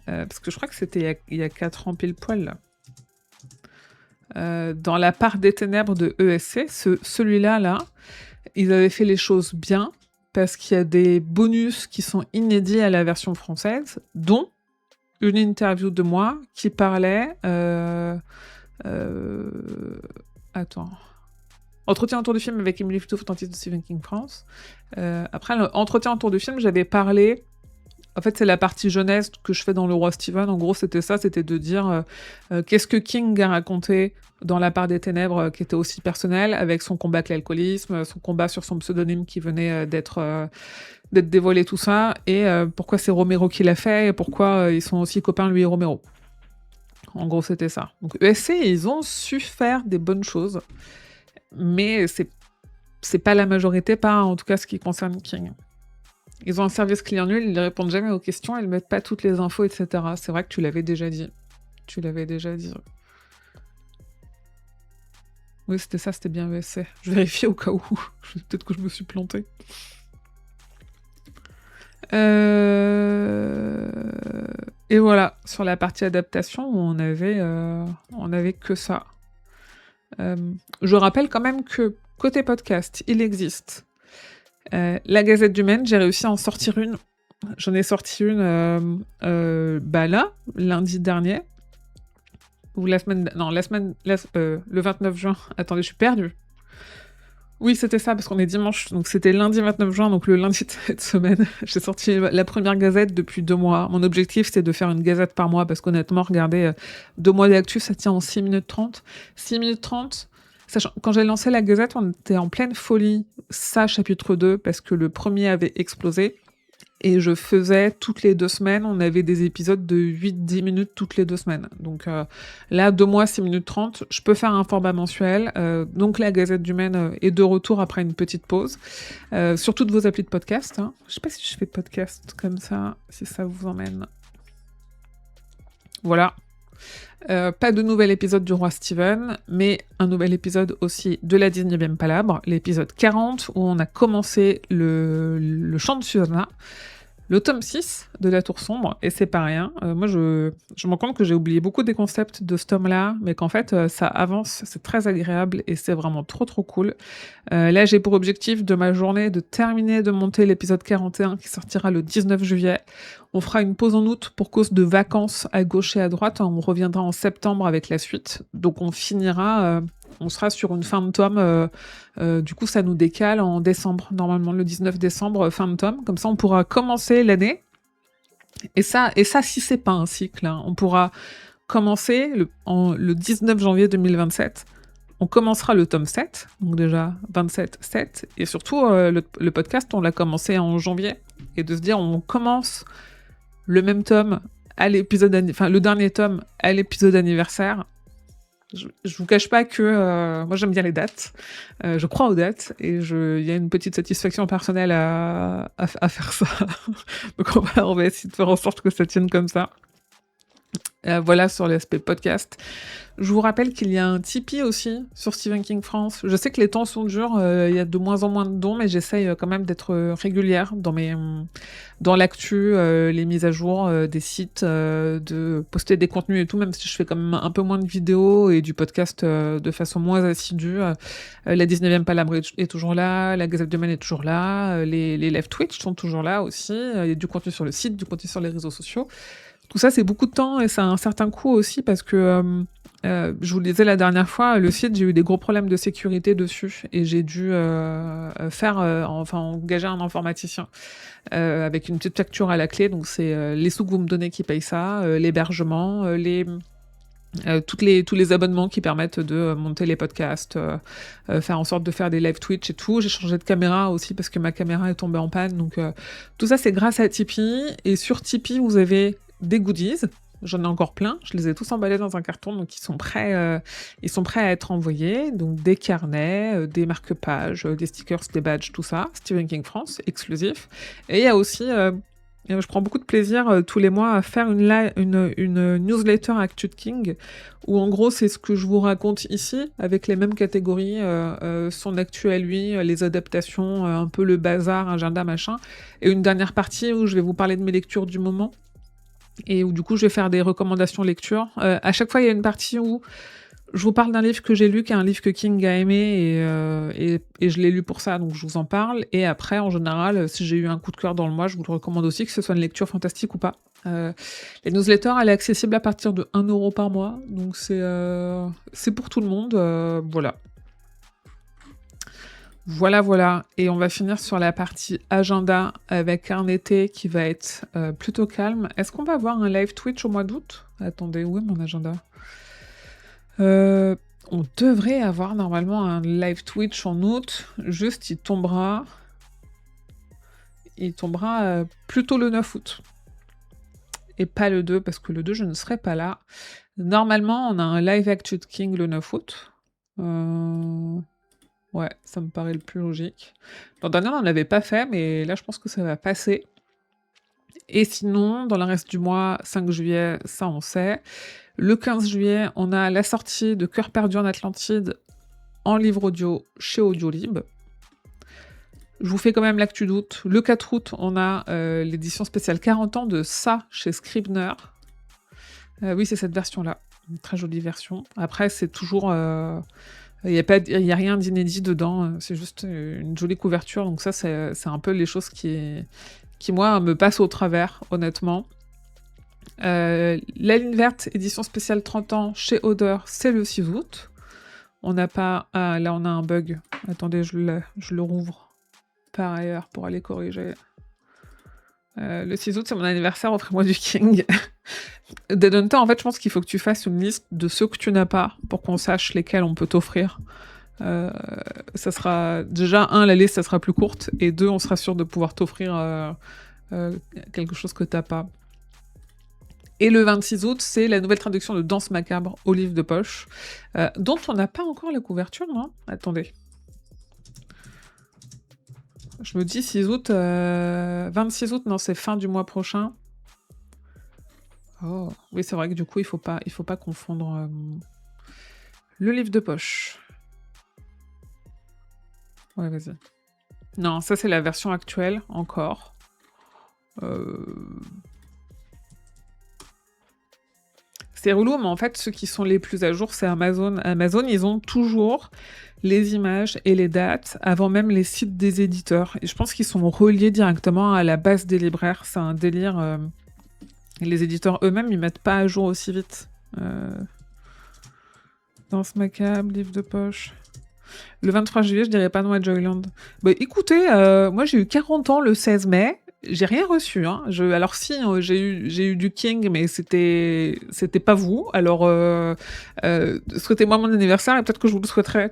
Parce que je crois que c'était il y a 4 ans pile poil. Là. Dans la part des ténèbres de ESC, celui-là, ils avaient fait les choses bien parce qu'il y a des bonus qui sont inédits à la version française, dont une interview de moi qui parlait. Attends. Entretien autour du film avec Emily Fitouf, authentique de Stephen King France. Après, l'entretien autour du film, j'avais parlé. En fait, c'est la partie jeunesse que je fais dans Le Roi Steven. En gros, c'était ça, c'était de dire qu'est-ce que King a raconté dans La part des ténèbres, qui était aussi personnel, avec son combat avec l'alcoolisme, son combat sur son pseudonyme qui venait d'être dévoilé, tout ça, et pourquoi c'est Romero qui l'a fait, et pourquoi ils sont aussi copains, lui et Romero. En gros, c'était ça. Donc ESC, ils ont su faire des bonnes choses, mais c'est pas la majorité, pas en tout cas ce qui concerne King. Ils ont un service client nul, ils ne répondent jamais aux questions, ils ne mettent pas toutes les infos, etc. C'est vrai que tu l'avais déjà dit. Oui, c'était ça, c'était bien ESC. Je vérifie au cas où. Peut-être que je me suis plantée. Et voilà, sur la partie adaptation, on avait que ça. Je rappelle quand même que côté podcast, il existe la Gazette du Maine, j'ai réussi à en sortir une. J'en ai sorti une là, lundi dernier. Ou la semaine... Non, le 29 juin. Attendez, je suis perdue. Oui, c'était ça, parce qu'on est dimanche, donc c'était lundi 29 juin, donc le lundi de cette semaine. J'ai sorti la première gazette depuis 2 mois. Mon objectif, c'était de faire une gazette par mois, parce qu'honnêtement, regardez, 2 mois d'actu, ça tient en 6 minutes 30. 6 minutes 30, sachant, quand j'ai lancé la gazette, on était en pleine folie, ça, chapitre 2, parce que le premier avait explosé. Et je faisais toutes les 2 semaines, on avait des épisodes de 8-10 minutes toutes les 2 semaines. Donc là, 2 mois, 6 minutes 30, je peux faire un format mensuel. Donc la Gazette du Maine est de retour après une petite pause. Sur toutes vos applis de podcast. Hein. Je sais pas si je fais podcast comme ça, si ça vous emmène. Voilà. Pas de nouvel épisode du Roi Steven, mais un nouvel épisode aussi de la 19e Palabre, l'épisode 40, où on a commencé le chant de Susanna, le tome 6 de La Tour Sombre, et c'est pas rien. Moi, je me rends compte que j'ai oublié beaucoup des concepts de ce tome-là, mais qu'en fait, ça avance, c'est très agréable, et c'est vraiment trop trop cool. Là, j'ai pour objectif de ma journée de terminer de monter l'épisode 41 qui sortira le 19 juillet. On fera une pause en août pour cause de vacances à gauche et à droite. On reviendra en septembre avec la suite. Donc on finira, on sera sur une fin de tome. Du coup, ça nous décale en décembre, normalement le 19 décembre, fin de tome. Comme ça, on pourra commencer l'année. Et ça, si c'est pas un cycle, hein, on pourra commencer le 19 janvier 2027. On commencera le tome 7, donc déjà 27-7. Et surtout, le podcast, on l'a commencé en janvier. Et de se dire, on commence le même tome à le dernier tome à l'épisode anniversaire. Je vous cache pas que moi j'aime bien les dates, je crois aux dates et il y a une petite satisfaction personnelle à faire ça. Donc on va essayer de faire en sorte que ça tienne comme ça. Voilà sur l'aspect podcast. Je vous rappelle qu'il y a un Tipeee aussi sur Stephen King France. Je sais que les temps sont durs, il y a de moins en moins de dons, mais j'essaye quand même d'être régulière dans l'actu, les mises à jour des sites, de poster des contenus et tout, même si je fais quand même un peu moins de vidéos et du podcast de façon moins assidue. La 19e Palabre est toujours là, la Gazette de Maine est toujours là, les live Twitch sont toujours là aussi, il y a du contenu sur le site, du contenu sur les réseaux sociaux. Tout ça, c'est beaucoup de temps et ça a un certain coût aussi parce que, je vous le disais la dernière fois, le site, j'ai eu des gros problèmes de sécurité dessus et j'ai dû engager un informaticien avec une petite facture à la clé. Donc, c'est les sous que vous me donnez qui payent ça, l'hébergement, tous les abonnements qui permettent de monter les podcasts, faire en sorte de faire des live Twitch et tout. J'ai changé de caméra aussi parce que ma caméra est tombée en panne. Donc, tout ça, c'est grâce à Tipeee. Et sur Tipeee, vous avez des goodies. J'en ai encore plein. Je les ai tous emballés dans un carton, donc ils sont prêts à être envoyés. Donc des carnets, des marque-pages, des stickers, des badges, tout ça. Stephen King France, exclusif. Et il y a aussi, je prends beaucoup de plaisir tous les mois à faire une newsletter Actu de King, où en gros c'est ce que je vous raconte ici, avec les mêmes catégories, son actu à lui, les adaptations, un peu le bazar, agenda, machin. Et une dernière partie où je vais vous parler de mes lectures du moment. Et où du coup je vais faire des recommandations lecture. À chaque fois il y a une partie où je vous parle d'un livre que j'ai lu, qui est un livre que King a aimé, et je l'ai lu pour ça, donc je vous en parle. Et après, en général, si j'ai eu un coup de cœur dans le mois, je vous le recommande aussi, que ce soit une lecture fantastique ou pas. La newsletter, elle est accessible à partir de 1€ par mois, donc c'est pour tout le monde, voilà. Voilà. Et on va finir sur la partie agenda avec un été qui va être plutôt calme. Est-ce qu'on va avoir un live Twitch au mois d'août ? Attendez, où est mon agenda ? On devrait avoir normalement un live Twitch en août. Juste, il tombera plutôt le 9 août. Et pas le 2, parce que le 2, je ne serai pas là. Normalement, on a un live Actu de King le 9 août. Ouais, ça me paraît le plus logique. L'an dernier, on ne l'avait pas fait, mais là, je pense que ça va passer. Et sinon, dans le reste du mois, 5 juillet, ça, on sait. Le 15 juillet, on a la sortie de Cœur perdu en Atlantide en livre audio chez Audiolib. Je vous fais quand même l'actu d'août. Le 4 août, on a l'édition spéciale 40 ans de Ça chez Scribner. Oui, c'est cette version-là. Une très jolie version. Après, c'est toujours... il n'y a, pas, il y a rien d'inédit dedans. C'est juste une jolie couverture. Donc ça, c'est un peu les choses qui, moi, me passent au travers, honnêtement. La ligne verte, édition spéciale 30 ans, chez Odeur, c'est le 6 août. On n'a pas... Ah, là, on a un bug. Attendez, je le rouvre par ailleurs pour aller corriger. Le 6 août, c'est mon anniversaire, offrez-moi du King. Dead Hunter, en fait, je pense qu'il faut que tu fasses une liste de ceux que tu n'as pas pour qu'on sache lesquels on peut t'offrir. Ça sera... Déjà, la liste, ça sera plus courte, et 2, on sera sûr de pouvoir t'offrir quelque chose que t'as pas. Et le 26 août, c'est la nouvelle traduction de Danse macabre au livre de poche, dont on n'a pas encore la couverture, non? Attendez. Je me dis 6 août, 26 août, non, c'est fin du mois prochain. Oh, oui, c'est vrai que du coup, il faut pas confondre le livre de poche. Ouais, vas-y. Non, ça, c'est la version actuelle, encore. C'est relou, mais en fait, ceux qui sont les plus à jour, c'est Amazon. Amazon, ils ont toujours les images et les dates avant même les sites des éditeurs. Et je pense qu'ils sont reliés directement à la base des libraires. C'est un délire. Et les éditeurs eux-mêmes, ils mettent pas à jour aussi vite. Danse macabre, livre de poche. Le 23 juillet, je dirais pas non à Joyland. Bah écoutez, moi j'ai eu 40 ans le 16 mai. J'ai rien reçu. Hein. Alors si, j'ai eu du King, mais c'était pas vous. Alors souhaitez-moi mon anniversaire et peut-être que je vous le souhaiterai.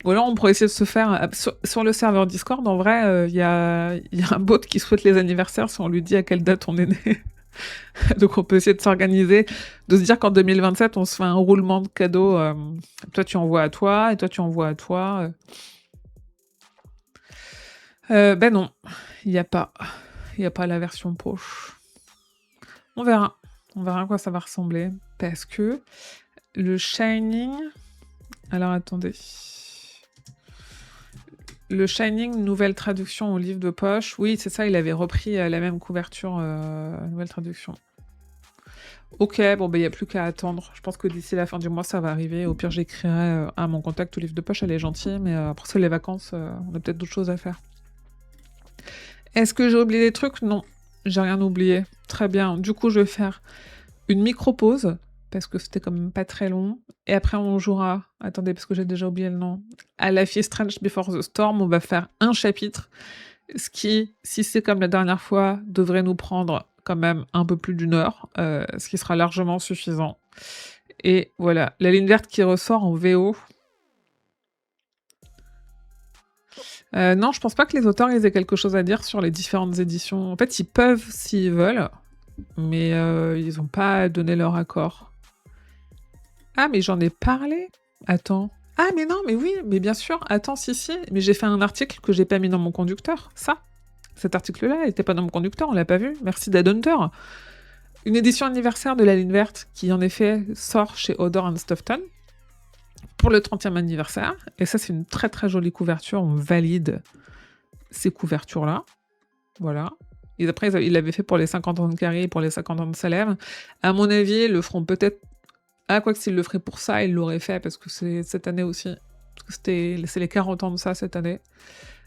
Ou alors on pourrait essayer de se faire... Sur le serveur Discord, en vrai, il y a un bot qui souhaite les anniversaires si on lui dit à quelle date on est né. Donc on peut essayer de s'organiser, de se dire qu'en 2027, on se fait un roulement de cadeaux. Toi, tu envoies à toi, et toi, tu envoies à toi. Ben non, il n'y a pas. Il n'y a pas la version poche. On verra. On verra à quoi ça va ressembler. Parce que le Shining... Alors attendez. Le Shining, nouvelle traduction au livre de poche. Oui, c'est ça, il avait repris la même couverture, nouvelle traduction. Ok, bon, ben, il n'y a plus qu'à attendre. Je pense que d'ici la fin du mois, ça va arriver. Au pire, j'écrirai à mon contact au livre de poche, elle est gentille, mais après c'est les vacances, on a peut-être d'autres choses à faire. Est-ce que j'ai oublié des trucs? Non, j'ai rien oublié. Très bien. Du coup, je vais faire une micro-pause, parce que c'était quand même pas très long. Et après, on jouera... Attendez, parce que j'ai déjà oublié le nom. À la fille Strange Before the Storm, on va faire un chapitre. Ce qui, si c'est comme la dernière fois, devrait nous prendre quand même un peu plus d'1 heure, ce qui sera largement suffisant. Et voilà, la ligne verte qui ressort en VO. Non, je pense pas que les auteurs ils aient quelque chose à dire sur les différentes éditions. En fait, ils peuvent s'ils veulent, mais ils n'ont pas donné leur accord. Ah, mais j'en ai parlé? Attends. Ah, mais non, mais oui, mais bien sûr. Attends, si. Mais j'ai fait un article que j'ai pas mis dans mon conducteur. Ça. Cet article-là n'était pas dans mon conducteur, on l'a pas vu. Merci Dead Hunter. Une édition anniversaire de la ligne verte qui, en effet, sort chez Odor and Stoughton pour le 30e anniversaire. Et ça, c'est une très très jolie couverture. On valide ces couvertures-là. Voilà. Et après, ils l'avaient fait pour les 50 ans de Carrie et pour les 50 ans de Salem. À mon avis, ils le feront peut-être... Ah, quoi que s'ils le feraient pour ça, ils l'auraient fait, parce que c'est cette année aussi. Parce que c'est les 40 ans de ça, cette année.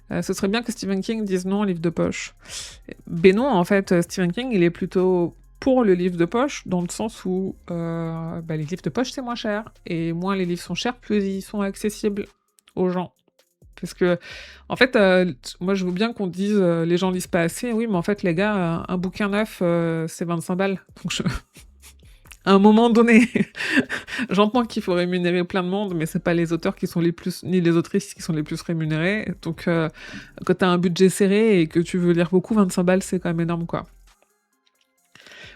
Ce serait bien que Stephen King dise non au livre de poche. Ben non, en fait, Stephen King, il est plutôt pour le livre de poche, dans le sens où les livres de poche, c'est moins cher. Et moins les livres sont chers, plus ils sont accessibles aux gens. Parce que, en fait, moi, je veux bien qu'on dise les gens lisent pas assez. Oui, mais en fait, les gars, un bouquin neuf, c'est 25 balles. Donc, à un moment donné, j'entends qu'il faut rémunérer plein de monde, mais c'est pas les auteurs qui sont les plus, ni les autrices qui sont les plus rémunérés. Donc, quand t'as un budget serré et que tu veux lire beaucoup, 25 balles, c'est quand même énorme, quoi.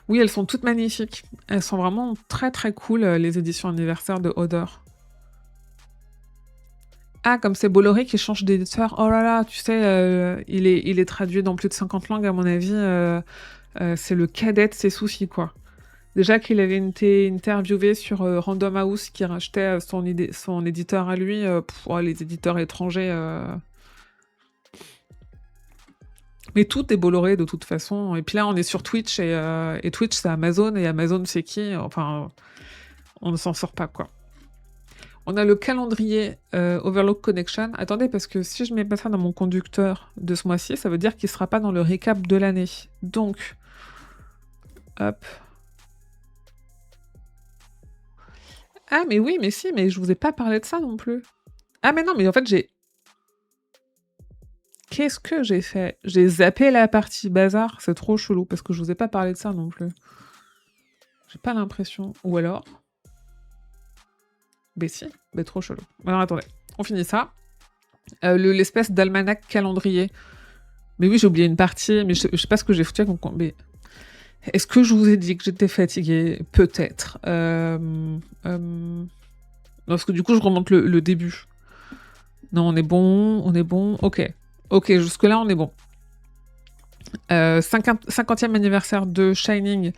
Oui, elles sont toutes magnifiques. Elles sont vraiment très très cool, les éditions anniversaires de Odor. Ah, comme c'est Bolloré qui change d'éditeur. Oh là là, tu sais, il est traduit dans plus de 50 langues, à mon avis. C'est le cadet de ses soucis, quoi. Déjà qu'il avait été interviewé sur Random House qui rachetait son éditeur à lui. Les éditeurs étrangers... Mais tout est Bolloré de toute façon. Et puis là, on est sur Twitch et Twitch, c'est Amazon. Et Amazon, c'est qui? Enfin, on ne s'en sort pas, quoi. On a le calendrier Overlook Connection. Attendez, parce que si je mets pas ça dans mon conducteur de ce mois-ci, ça veut dire qu'il sera pas dans le récap de l'année. Donc, hop. Ah, mais oui, mais si, mais je vous ai pas parlé de ça non plus. Ah, mais non, mais en fait, Qu'est-ce que j'ai fait? J'ai zappé la partie bazar, c'est trop chelou, parce que je vous ai pas parlé de ça non plus. J'ai pas l'impression. Ou alors... Mais si, mais trop chelou. Alors attendez, on finit ça. L'espèce d'almanach calendrier. Mais oui, j'ai oublié une partie, mais je sais pas ce que j'ai foutu avec mon compte. Mais est-ce que je vous ai dit que j'étais fatiguée? Peut-être. Non, parce que du coup, je remonte le début. Non, on est bon. Ok, jusque-là, on est bon. 50e anniversaire de Shining.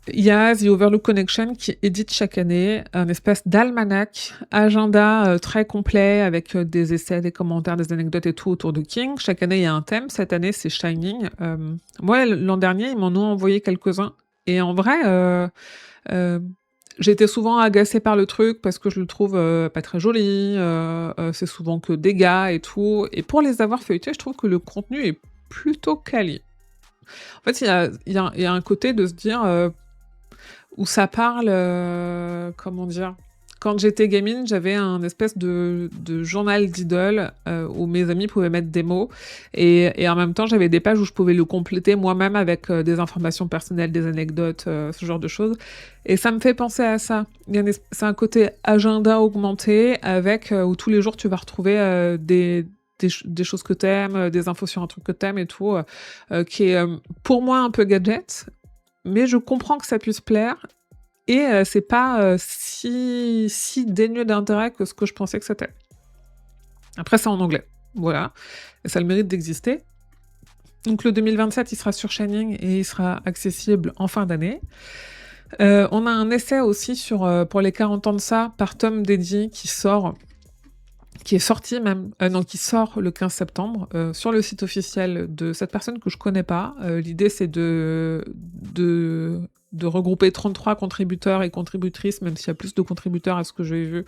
Il y a The Overlook Connection qui édite chaque année un espèce d'almanach, agenda très complet avec des essais, des commentaires, des anecdotes et tout autour de King. Chaque année, il y a un thème. Cette année, c'est Shining. Moi, l'an dernier, ils m'en ont envoyé quelques-uns. Et en vrai, j'étais souvent agacée par le truc parce que je le trouve pas très joli. C'est souvent que des gars et tout. Et pour les avoir feuilletés, je trouve que le contenu est plutôt quali. En fait, il y a un côté de se dire où ça parle, comment dire. Quand j'étais gamine, j'avais un espèce de journal d'idole où mes amis pouvaient mettre des mots et en même temps, j'avais des pages où je pouvais le compléter moi-même avec des informations personnelles, des anecdotes, ce genre de choses. Et ça me fait penser à ça. C'est un côté agenda augmenté avec où tous les jours tu vas retrouver des choses que t'aimes, des infos sur un truc que t'aimes et tout, qui est pour moi un peu gadget, mais je comprends que ça puisse plaire, et c'est pas si dénué d'intérêt que ce que je pensais que c'était. Après, c'est en anglais, voilà, et ça a le mérite d'exister. Donc le 2027, il sera sur Shining et il sera accessible en fin d'année. On a un essai aussi pour les 40 ans de ça, par Tom Deddy, qui est sorti même, qui sort le 15 septembre sur le site officiel de cette personne que je connais pas. L'idée, c'est de regrouper 33 contributeurs et contributrices, même s'il y a plus de contributeurs à ce que j'ai vu,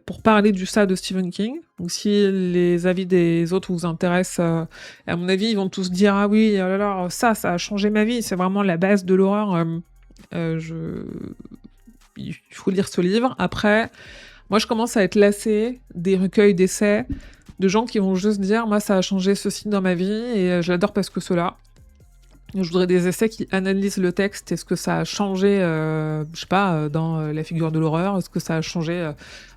pour parler du ça de Stephen King. Donc si les avis des autres vous intéressent, à mon avis, ils vont tous dire « Ah oui, oh là là, ça a changé ma vie, c'est vraiment la base de l'horreur. Il faut lire ce livre. » Après... Moi, je commence à être lassée des recueils d'essais de gens qui vont juste dire « Moi, ça a changé ceci dans ma vie et je l'adore parce que cela. » Je voudrais des essais qui analysent le texte. Est-ce que ça a changé, je sais pas, dans la figure de l'horreur? Est-ce que ça a changé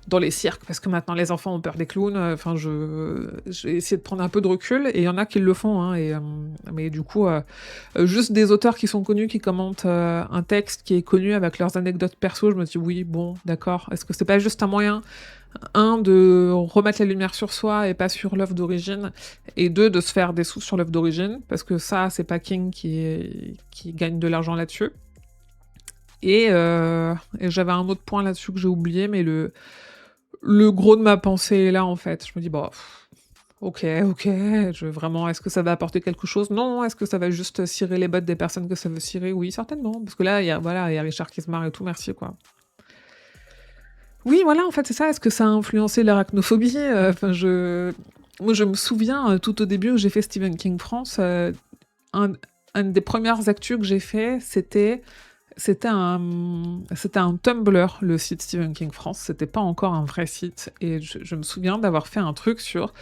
dans les cirques? Parce que maintenant, les enfants ont peur des clowns. Enfin, j'ai essayé de prendre un peu de recul. Et il y en a qui le font. Hein, mais du coup, juste des auteurs qui sont connus, qui commentent un texte qui est connu avec leurs anecdotes perso, je me dis oui, bon, d'accord. Est-ce que c'est pas juste un moyen, de remettre la lumière sur soi et pas sur l'œuvre d'origine, et deux, de se faire des sous sur l'œuvre d'origine, parce que ça, c'est pas King qui gagne de l'argent là-dessus. Et j'avais un autre point là-dessus que j'ai oublié, mais le gros de ma pensée est là, en fait. Je me dis, bon, ok, est-ce que ça va apporter quelque chose? Non. Est-ce que ça va juste cirer les bottes des personnes que ça veut cirer? Oui, certainement, parce que là, il y a Richard qui se marre et tout, merci, quoi. Oui, voilà, en fait, c'est ça. Est-ce que ça a influencé l'arachnophobie? Moi, je me souviens, tout au début où j'ai fait Stephen King France, un des premières actus que j'ai fait, c'était un Tumblr, le site Stephen King France. C'était pas encore un vrai site. Et je me souviens d'avoir fait un truc sur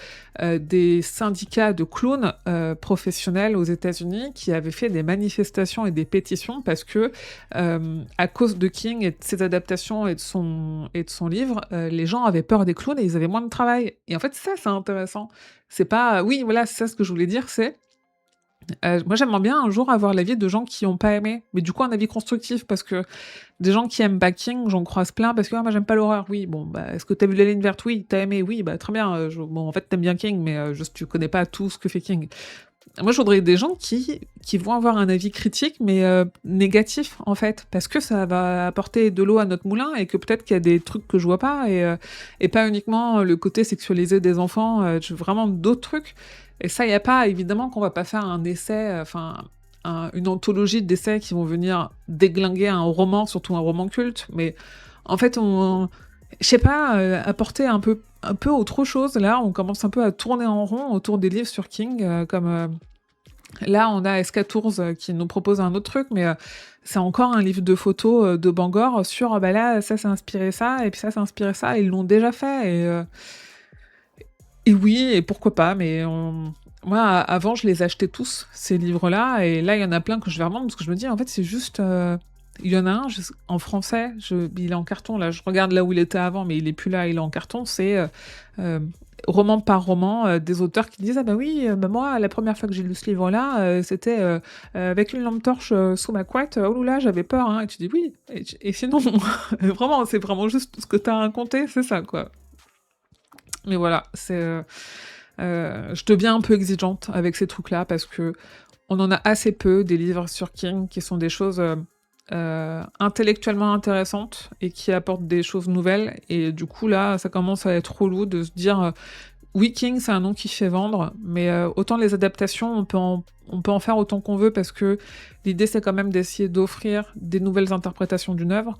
des syndicats de clowns professionnels aux États-Unis qui avaient fait des manifestations et des pétitions parce que, à cause de King et de ses adaptations et de son livre, les gens avaient peur des clowns et ils avaient moins de travail. Et en fait, ça, c'est intéressant. C'est pas... Oui, voilà, c'est ça ce que je voulais dire, c'est... moi, j'aimerais bien un jour avoir l'avis de gens qui n'ont pas aimé, mais du coup un avis constructif, parce que des gens qui aiment pas King, j'en croise plein, parce que moi j'aime pas l'horreur. Oui, bon, bah, est-ce que t'as vu La Ligne Verte? Oui, t'as aimé? Oui, bah très bien. Bon, en fait t'aimes bien King, mais juste tu connais pas tout ce que fait King. Moi, je voudrais des gens qui vont avoir un avis critique, mais négatif, en fait, parce que ça va apporter de l'eau à notre moulin et que peut-être qu'il y a des trucs que je vois pas et pas uniquement le côté sexualisé des enfants, vraiment d'autres trucs. Et ça, il y a pas, évidemment qu'on va pas faire un essai, une anthologie d'essais qui vont venir déglinguer un roman, surtout un roman culte, mais en fait, je sais pas, apporter un peu autre chose. Là, on commence un peu à tourner en rond autour des livres sur King, là, on a Escatours qui nous propose un autre truc, mais c'est encore un livre de photos de Bangor sur, bah là, ça s'est inspiré ça, et puis ça s'est inspiré ça, ils l'ont déjà fait, et oui, et pourquoi pas, mais moi, avant, je les achetais tous, ces livres-là, et là, il y en a plein que je vais revendre, parce que je me dis, en fait, c'est juste... Il y en a un, en français, il est en carton, là, je regarde là où il était avant, mais il est plus là, il est en carton, c'est roman par roman, des auteurs qui disent « Ah bah oui, bah moi, la première fois que j'ai lu ce livre-là, c'était avec une lampe torche sous ma couette, oh là, j'avais peur, hein. » Et tu dis « Oui, et sinon, vraiment, c'est vraiment juste ce que t'as raconté, c'est ça, quoi. » Mais voilà, je deviens un peu exigeante avec ces trucs-là, parce que on en a assez peu, des livres sur King, qui sont des choses... intellectuellement intéressantes et qui apportent des choses nouvelles, et du coup là ça commence à être relou de se dire oui, King c'est un nom qui fait vendre, mais autant les adaptations on peut en faire autant qu'on veut, parce que l'idée c'est quand même d'essayer d'offrir des nouvelles interprétations d'une œuvre.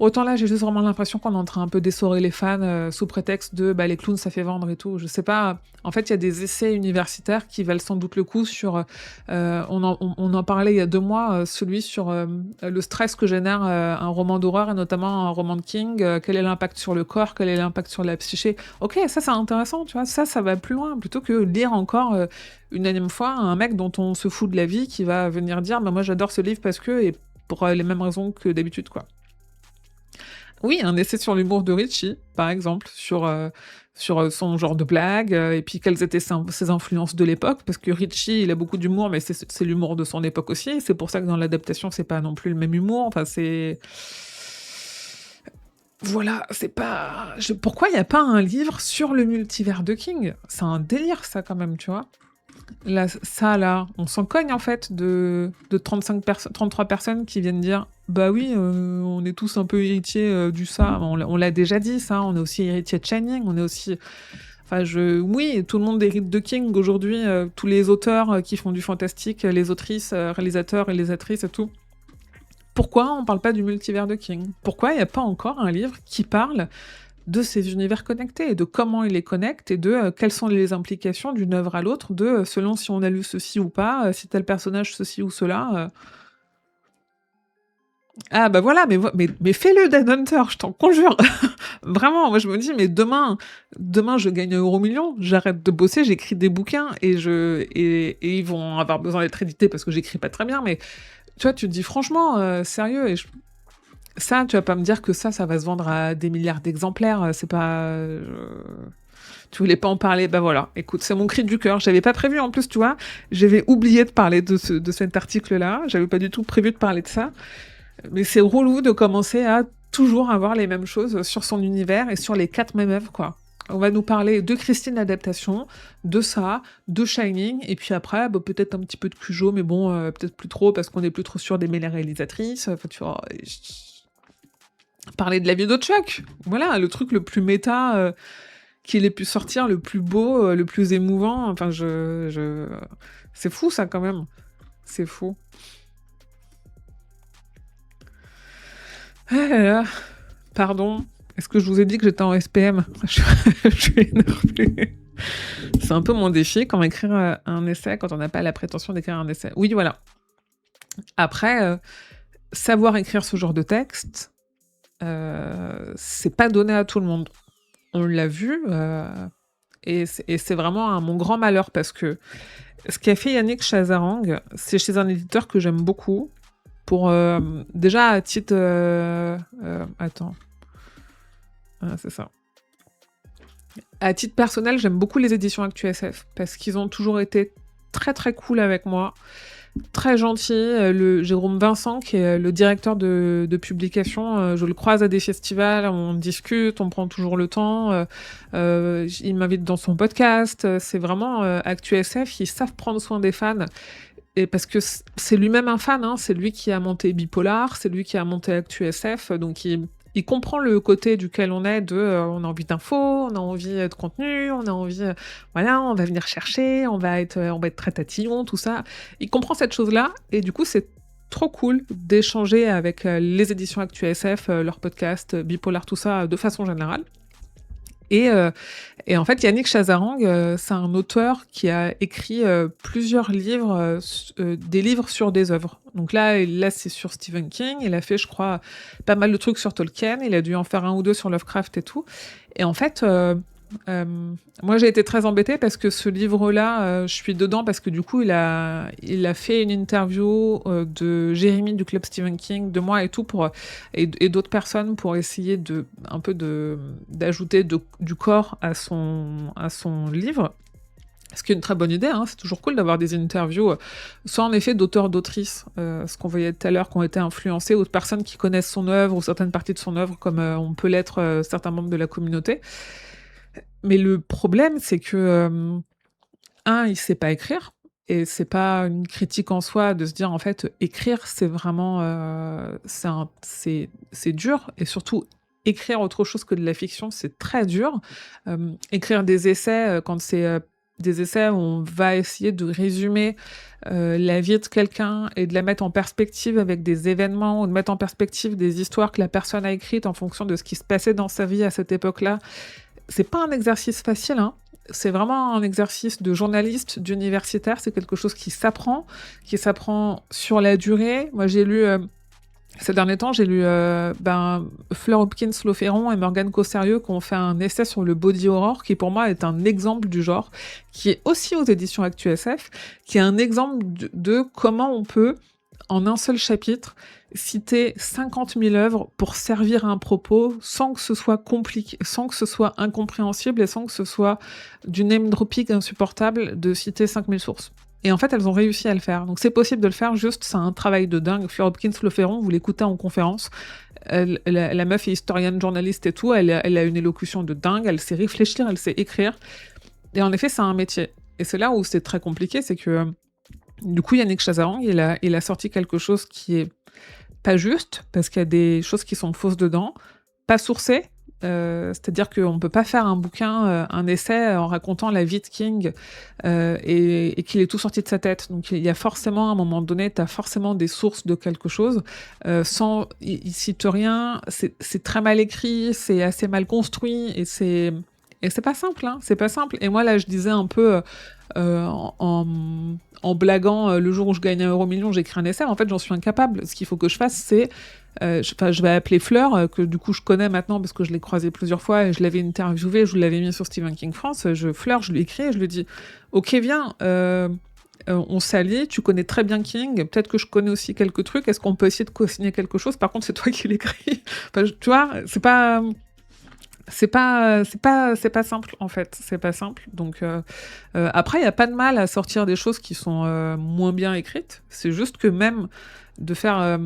Autant là, j'ai juste vraiment l'impression qu'on est en train un peu d'essorer les fans sous prétexte de les clowns ça fait vendre et tout. Je sais pas. En fait, il y a des essais universitaires qui valent sans doute le coup sur. On en parlait il y a 2 mois, celui sur le stress que génère un roman d'horreur, et notamment un roman de King. Quel est l'impact sur le corps, quel est l'impact sur la psyché. Ok, ça c'est intéressant, tu vois. Ça va plus loin, plutôt que lire encore une énième fois un mec dont on se fout de la vie qui va venir dire moi j'adore ce livre parce que, et pour les mêmes raisons que d'habitude, quoi. Oui, un essai sur l'humour de Richie, par exemple, sur son genre de blague, et puis quelles étaient ses influences de l'époque, parce que Richie, il a beaucoup d'humour, mais c'est l'humour de son époque aussi, c'est pour ça que dans l'adaptation, c'est pas non plus le même humour, enfin, c'est... Voilà, c'est pas... Pourquoi il n'y a pas un livre sur le multivers de King? C'est un délire, ça, quand même, tu vois. Là, ça, là, on s'en cogne, en fait, de 33 personnes qui viennent dire « Bah oui, on est tous un peu héritiers du ça. » On l'a déjà dit, ça. On est aussi héritiers de Shining. On est aussi... Enfin, oui, tout le monde hérite de King aujourd'hui. Tous les auteurs qui font du fantastique, les autrices, réalisateurs et les actrices et tout. Pourquoi on parle pas du multivers de King? Pourquoi il n'y a pas encore un livre qui parle de ces univers connectés, et de comment ils les connectent, et de quelles sont les implications d'une œuvre à l'autre, de selon si on a lu ceci ou pas, si tel personnage ceci ou cela. Ah bah voilà, mais fais-le, Dan Hunter, je t'en conjure. Vraiment, moi je me dis, mais demain je gagne €1 million, j'arrête de bosser, j'écris des bouquins, et ils vont avoir besoin d'être édités parce que j'écris pas très bien, mais tu vois, tu te dis franchement, sérieux, ça, tu vas pas me dire que ça va se vendre à des milliards d'exemplaires, c'est pas... Tu voulais pas en parler, bah voilà, écoute, c'est mon cri du cœur, j'avais pas prévu en plus, tu vois, j'avais oublié de parler de cet article-là, j'avais pas du tout prévu de parler de ça, mais c'est relou de commencer à toujours avoir les mêmes choses sur son univers et sur les 4 mêmes œuvres, quoi. On va nous parler de Christine l'adaptation, de ça, de Shining, et puis après, peut-être un petit peu de Cujo, mais bon, peut-être plus trop, parce qu'on est plus trop sûr d'aimer les réalisatrices, enfin, tu vois... Parler de la vie de Chuck, voilà, le truc le plus méta qu'il ait pu sortir, le plus beau, le plus émouvant, enfin, c'est fou, ça, quand même. C'est fou. Ah là là, pardon, est-ce que je vous ai dit que j'étais en SPM? Je suis énervée. C'est un peu mon défi, comment écrire un essai quand on n'a pas la prétention d'écrire un essai. Oui, voilà. Après, savoir écrire ce genre de texte, c'est pas donné à tout le monde. On l'a vu, et c'est vraiment mon grand malheur, parce que ce qu'a fait Yannick Chazarang, c'est chez un éditeur que j'aime beaucoup, pour déjà à titre... attends. Ah, c'est ça. À titre personnel, j'aime beaucoup les éditions ActuSF, parce qu'ils ont toujours été très très cool avec moi. très gentil. Le Jérôme Vincent, qui est le directeur de publication, je le croise à des festivals, on discute, on prend toujours le temps. Il m'invite dans son podcast. C'est vraiment ActuSF, ils savent prendre soin des fans. Et parce que c'est lui-même un fan, hein, c'est lui qui a monté Bipolar, c'est lui qui a monté ActuSF, donc il comprend le côté duquel on est, on a envie d'infos, on a envie de contenu, on a envie, voilà, on va venir chercher, on va être très tatillon, tout ça. Il comprend cette chose-là, et du coup, c'est trop cool d'échanger avec les éditions ActuSF, leur podcast, Bipolar, tout ça, de façon générale. Et en fait, Yannick Chazarang, c'est un auteur qui a écrit plusieurs livres, des livres sur des œuvres. Donc là, c'est sur Stephen King. Il a fait, je crois, pas mal de trucs sur Tolkien. Il a dû en faire un ou deux sur Lovecraft et tout. Et en fait, moi, j'ai été très embêtée parce que ce livre-là, je suis dedans parce que du coup, il a fait une interview de Jérémy du Club Stephen King, de moi et tout, et d'autres personnes pour essayer d'ajouter du corps à son livre. Ce qui est une très bonne idée, hein. C'est toujours cool d'avoir des interviews, soit en effet d'auteurs, d'autrices, ce qu'on voyait tout à l'heure, qui ont été influencés, ou de personnes qui connaissent son œuvre, ou certaines parties de son œuvre, comme on peut l'être certains membres de la communauté. Mais le problème, c'est que, il sait pas écrire, et c'est pas une critique en soi de se dire, en fait, écrire, c'est vraiment, c'est dur, et surtout écrire autre chose que de la fiction, c'est très dur. Écrire des essais, quand c'est, des essais où on va essayer de résumer, la vie de quelqu'un et de la mettre en perspective avec des événements, ou de mettre en perspective des histoires que la personne a écrites en fonction de ce qui se passait dans sa vie à cette époque-là, c'est pas un exercice facile, hein. C'est vraiment un exercice de journaliste, d'universitaire. C'est quelque chose qui s'apprend sur la durée. Moi, j'ai lu, ces derniers temps, Fleur Hopkins-Loferron et Morgane Cosserieux qui ont fait un essai sur le body horror, qui pour moi est un exemple du genre, qui est aussi aux éditions ActuSF, qui est un exemple de comment on peut, en un seul chapitre, citer 50 000 œuvres pour servir un propos sans que ce soit compliqué, sans que ce soit incompréhensible et sans que ce soit du name dropping insupportable de citer 5000 sources. Et en fait, elles ont réussi à le faire. Donc c'est possible de le faire, juste c'est un travail de dingue. Fleur Hopkins-Loferron, vous l'écoutez en conférence, la meuf est historienne, journaliste et tout, elle a une élocution de dingue, elle sait réfléchir, elle sait écrire. Et en effet, c'est un métier. Et c'est là où c'est très compliqué, c'est que du coup, Yannick Chazarang, il a sorti quelque chose qui est pas juste, parce qu'il y a des choses qui sont fausses dedans, pas sourcées, c'est-à-dire qu'on ne peut pas faire un bouquin, un essai en racontant la vie de King et qu'il est tout sorti de sa tête. Donc il y a forcément, à un moment donné, tu as forcément des sources de quelque chose. Il cite rien, c'est très mal écrit, c'est assez mal construit, et c'est pas simple, hein, c'est pas simple. Et moi, là, je disais un peu en blaguant, le jour où je gagne 1 euro million, j'écris un essai. En fait, j'en suis incapable. Ce qu'il faut que je fasse, c'est je vais appeler Fleur, que du coup je connais maintenant parce que je l'ai croisée plusieurs fois et je l'avais interviewée, je vous l'avais mis sur Stephen King France. Fleur, je lui écris et je lui dis ok, viens, on s'allie, tu connais très bien King, peut-être que je connais aussi quelques trucs, est-ce qu'on peut essayer de co-signer quelque chose? Par contre, c'est toi qui l'écris. Enfin, tu vois, c'est pas simple, en fait, c'est pas simple. Donc après, il y a pas de mal à sortir des choses qui sont moins bien écrites, c'est juste que même de faire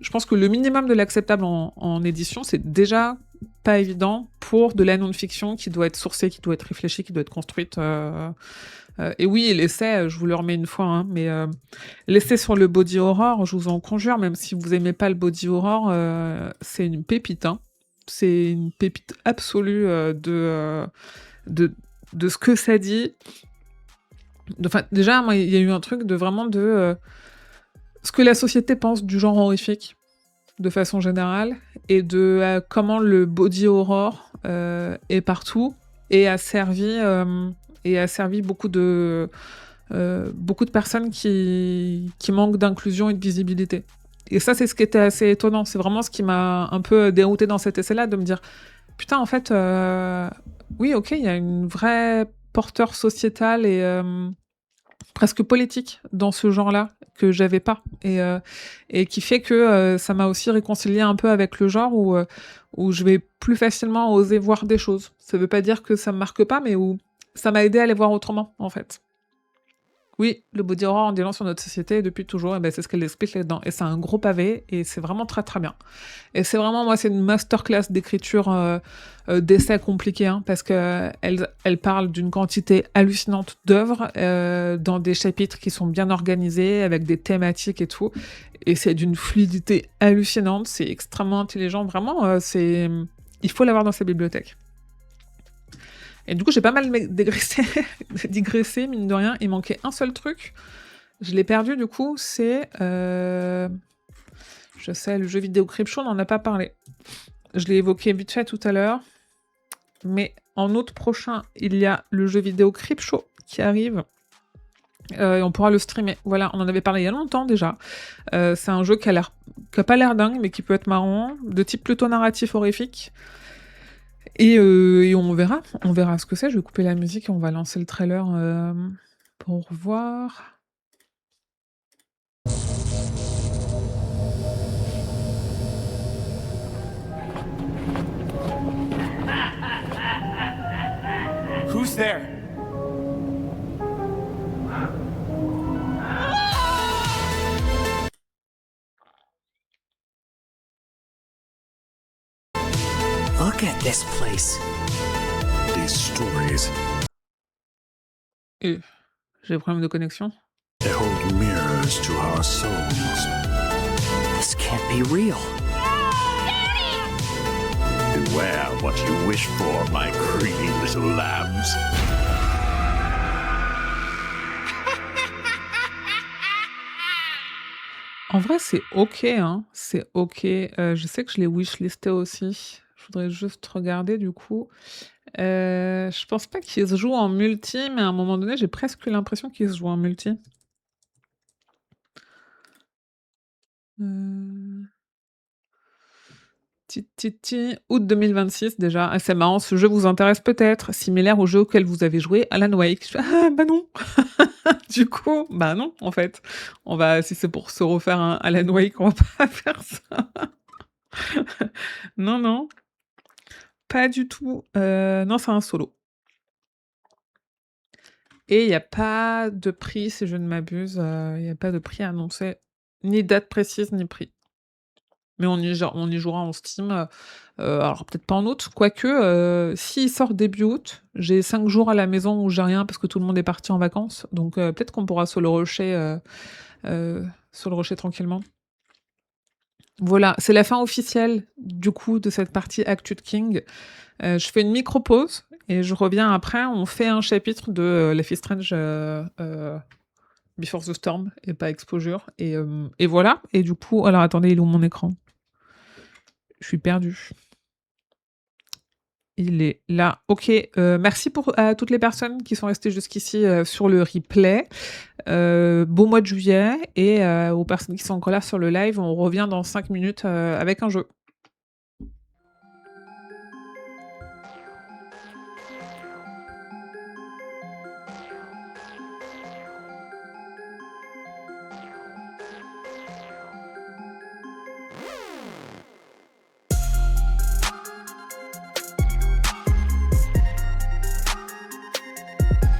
je pense que le minimum de l'acceptable en édition, c'est déjà pas évident pour de la non-fiction qui doit être sourcée, qui doit être réfléchie, qui doit être construite. Et oui, l'essai, je vous le remets une fois, hein, mais l'essai sur le body horror, je vous en conjure, même si vous aimez pas le body horror, c'est une pépite, hein. C'est une pépite absolue de ce que ça dit. Enfin, déjà, moi, il y a eu un truc de vraiment de ce que la société pense du genre horrifique, de façon générale, et de comment le body horror est partout, et a servi beaucoup de personnes qui manquent d'inclusion et de visibilité. Et ça, c'est ce qui était assez étonnant. C'est vraiment ce qui m'a un peu déroutée dans cet essai-là, de me dire, putain, en fait, oui, ok, il y a une vraie porteur sociétale et presque politique dans ce genre-là que j'avais pas, et qui fait que ça m'a aussi réconcilié un peu avec le genre où je vais plus facilement oser voir des choses. Ça veut pas dire que ça me marque pas, mais où ça m'a aidé à les voir autrement, en fait. Oui, le body horror en dit long sur notre société depuis toujours, et ben, c'est ce qu'elle explique là-dedans. Et c'est un gros pavé, et c'est vraiment très très bien. Et c'est vraiment, moi, c'est une masterclass d'écriture d'essais compliqués, hein, parce que elle parle d'une quantité hallucinante d'œuvres dans des chapitres qui sont bien organisés, avec des thématiques et tout. Et c'est d'une fluidité hallucinante, c'est extrêmement intelligent, vraiment, il faut l'avoir dans sa bibliothèque. Et du coup, j'ai pas mal dégraissé, digressé, mine de rien. Il manquait un seul truc. Je l'ai perdu, du coup, c'est... je sais, le jeu vidéo Creepshow, on n'en a pas parlé. Je l'ai évoqué vite fait tout à l'heure. Mais en août prochain, il y a le jeu vidéo Creepshow qui arrive. Et on pourra le streamer. Voilà, on en avait parlé il y a longtemps déjà. C'est un jeu qui a pas l'air dingue, mais qui peut être marrant, de type plutôt narratif horrifique. Et on verra ce que c'est. Je vais couper la musique et on va lancer le trailer pour voir. Who's there? Look at this place. These stories, J'ai des problèmes de connexion. they hold mirrors to our souls. This can't be real. Beware what you wish for, my greedy little lambs. En vrai, c'est ok, hein. C'est ok. Je sais que je l'ai wishlisté aussi. Je voudrais juste regarder du coup. Je pense pas qu'il se joue en multi, mais à un moment donné, j'ai presque l'impression qu'il se joue en multi. Août 2026 déjà. Ah, c'est marrant, ce jeu vous intéresse peut-être, similaire au jeu auquel vous avez joué, Alan Wake. Je fais, ah bah non. Du coup, bah non, en fait. Si c'est pour se refaire un Alan Wake, on va pas faire ça. Non, non, pas du tout. Non, c'est un solo. Et il n'y a pas de prix, si je ne m'abuse. Il n'y a pas de prix annoncé, ni date précise, ni prix. Mais on y jouera en Steam. Alors peut-être pas en août, quoique, s'il sort début août, j'ai 5 jours à la maison où j'ai rien parce que tout le monde est parti en vacances. Donc peut-être qu'on pourra sur le rusher tranquillement. Voilà, c'est la fin officielle du coup de cette partie Actu de King. Je fais une micro-pause et je reviens après. On fait un chapitre de Life is Strange Before the Storm et pas Exposure. Et voilà. Et du coup, alors attendez, il est où mon écran? Je suis perdue. Il est là. Ok. Merci à toutes les personnes qui sont restées jusqu'ici sur le replay. Beau mois de juillet. Et aux personnes qui sont encore là sur le live, on revient dans 5 minutes avec un jeu.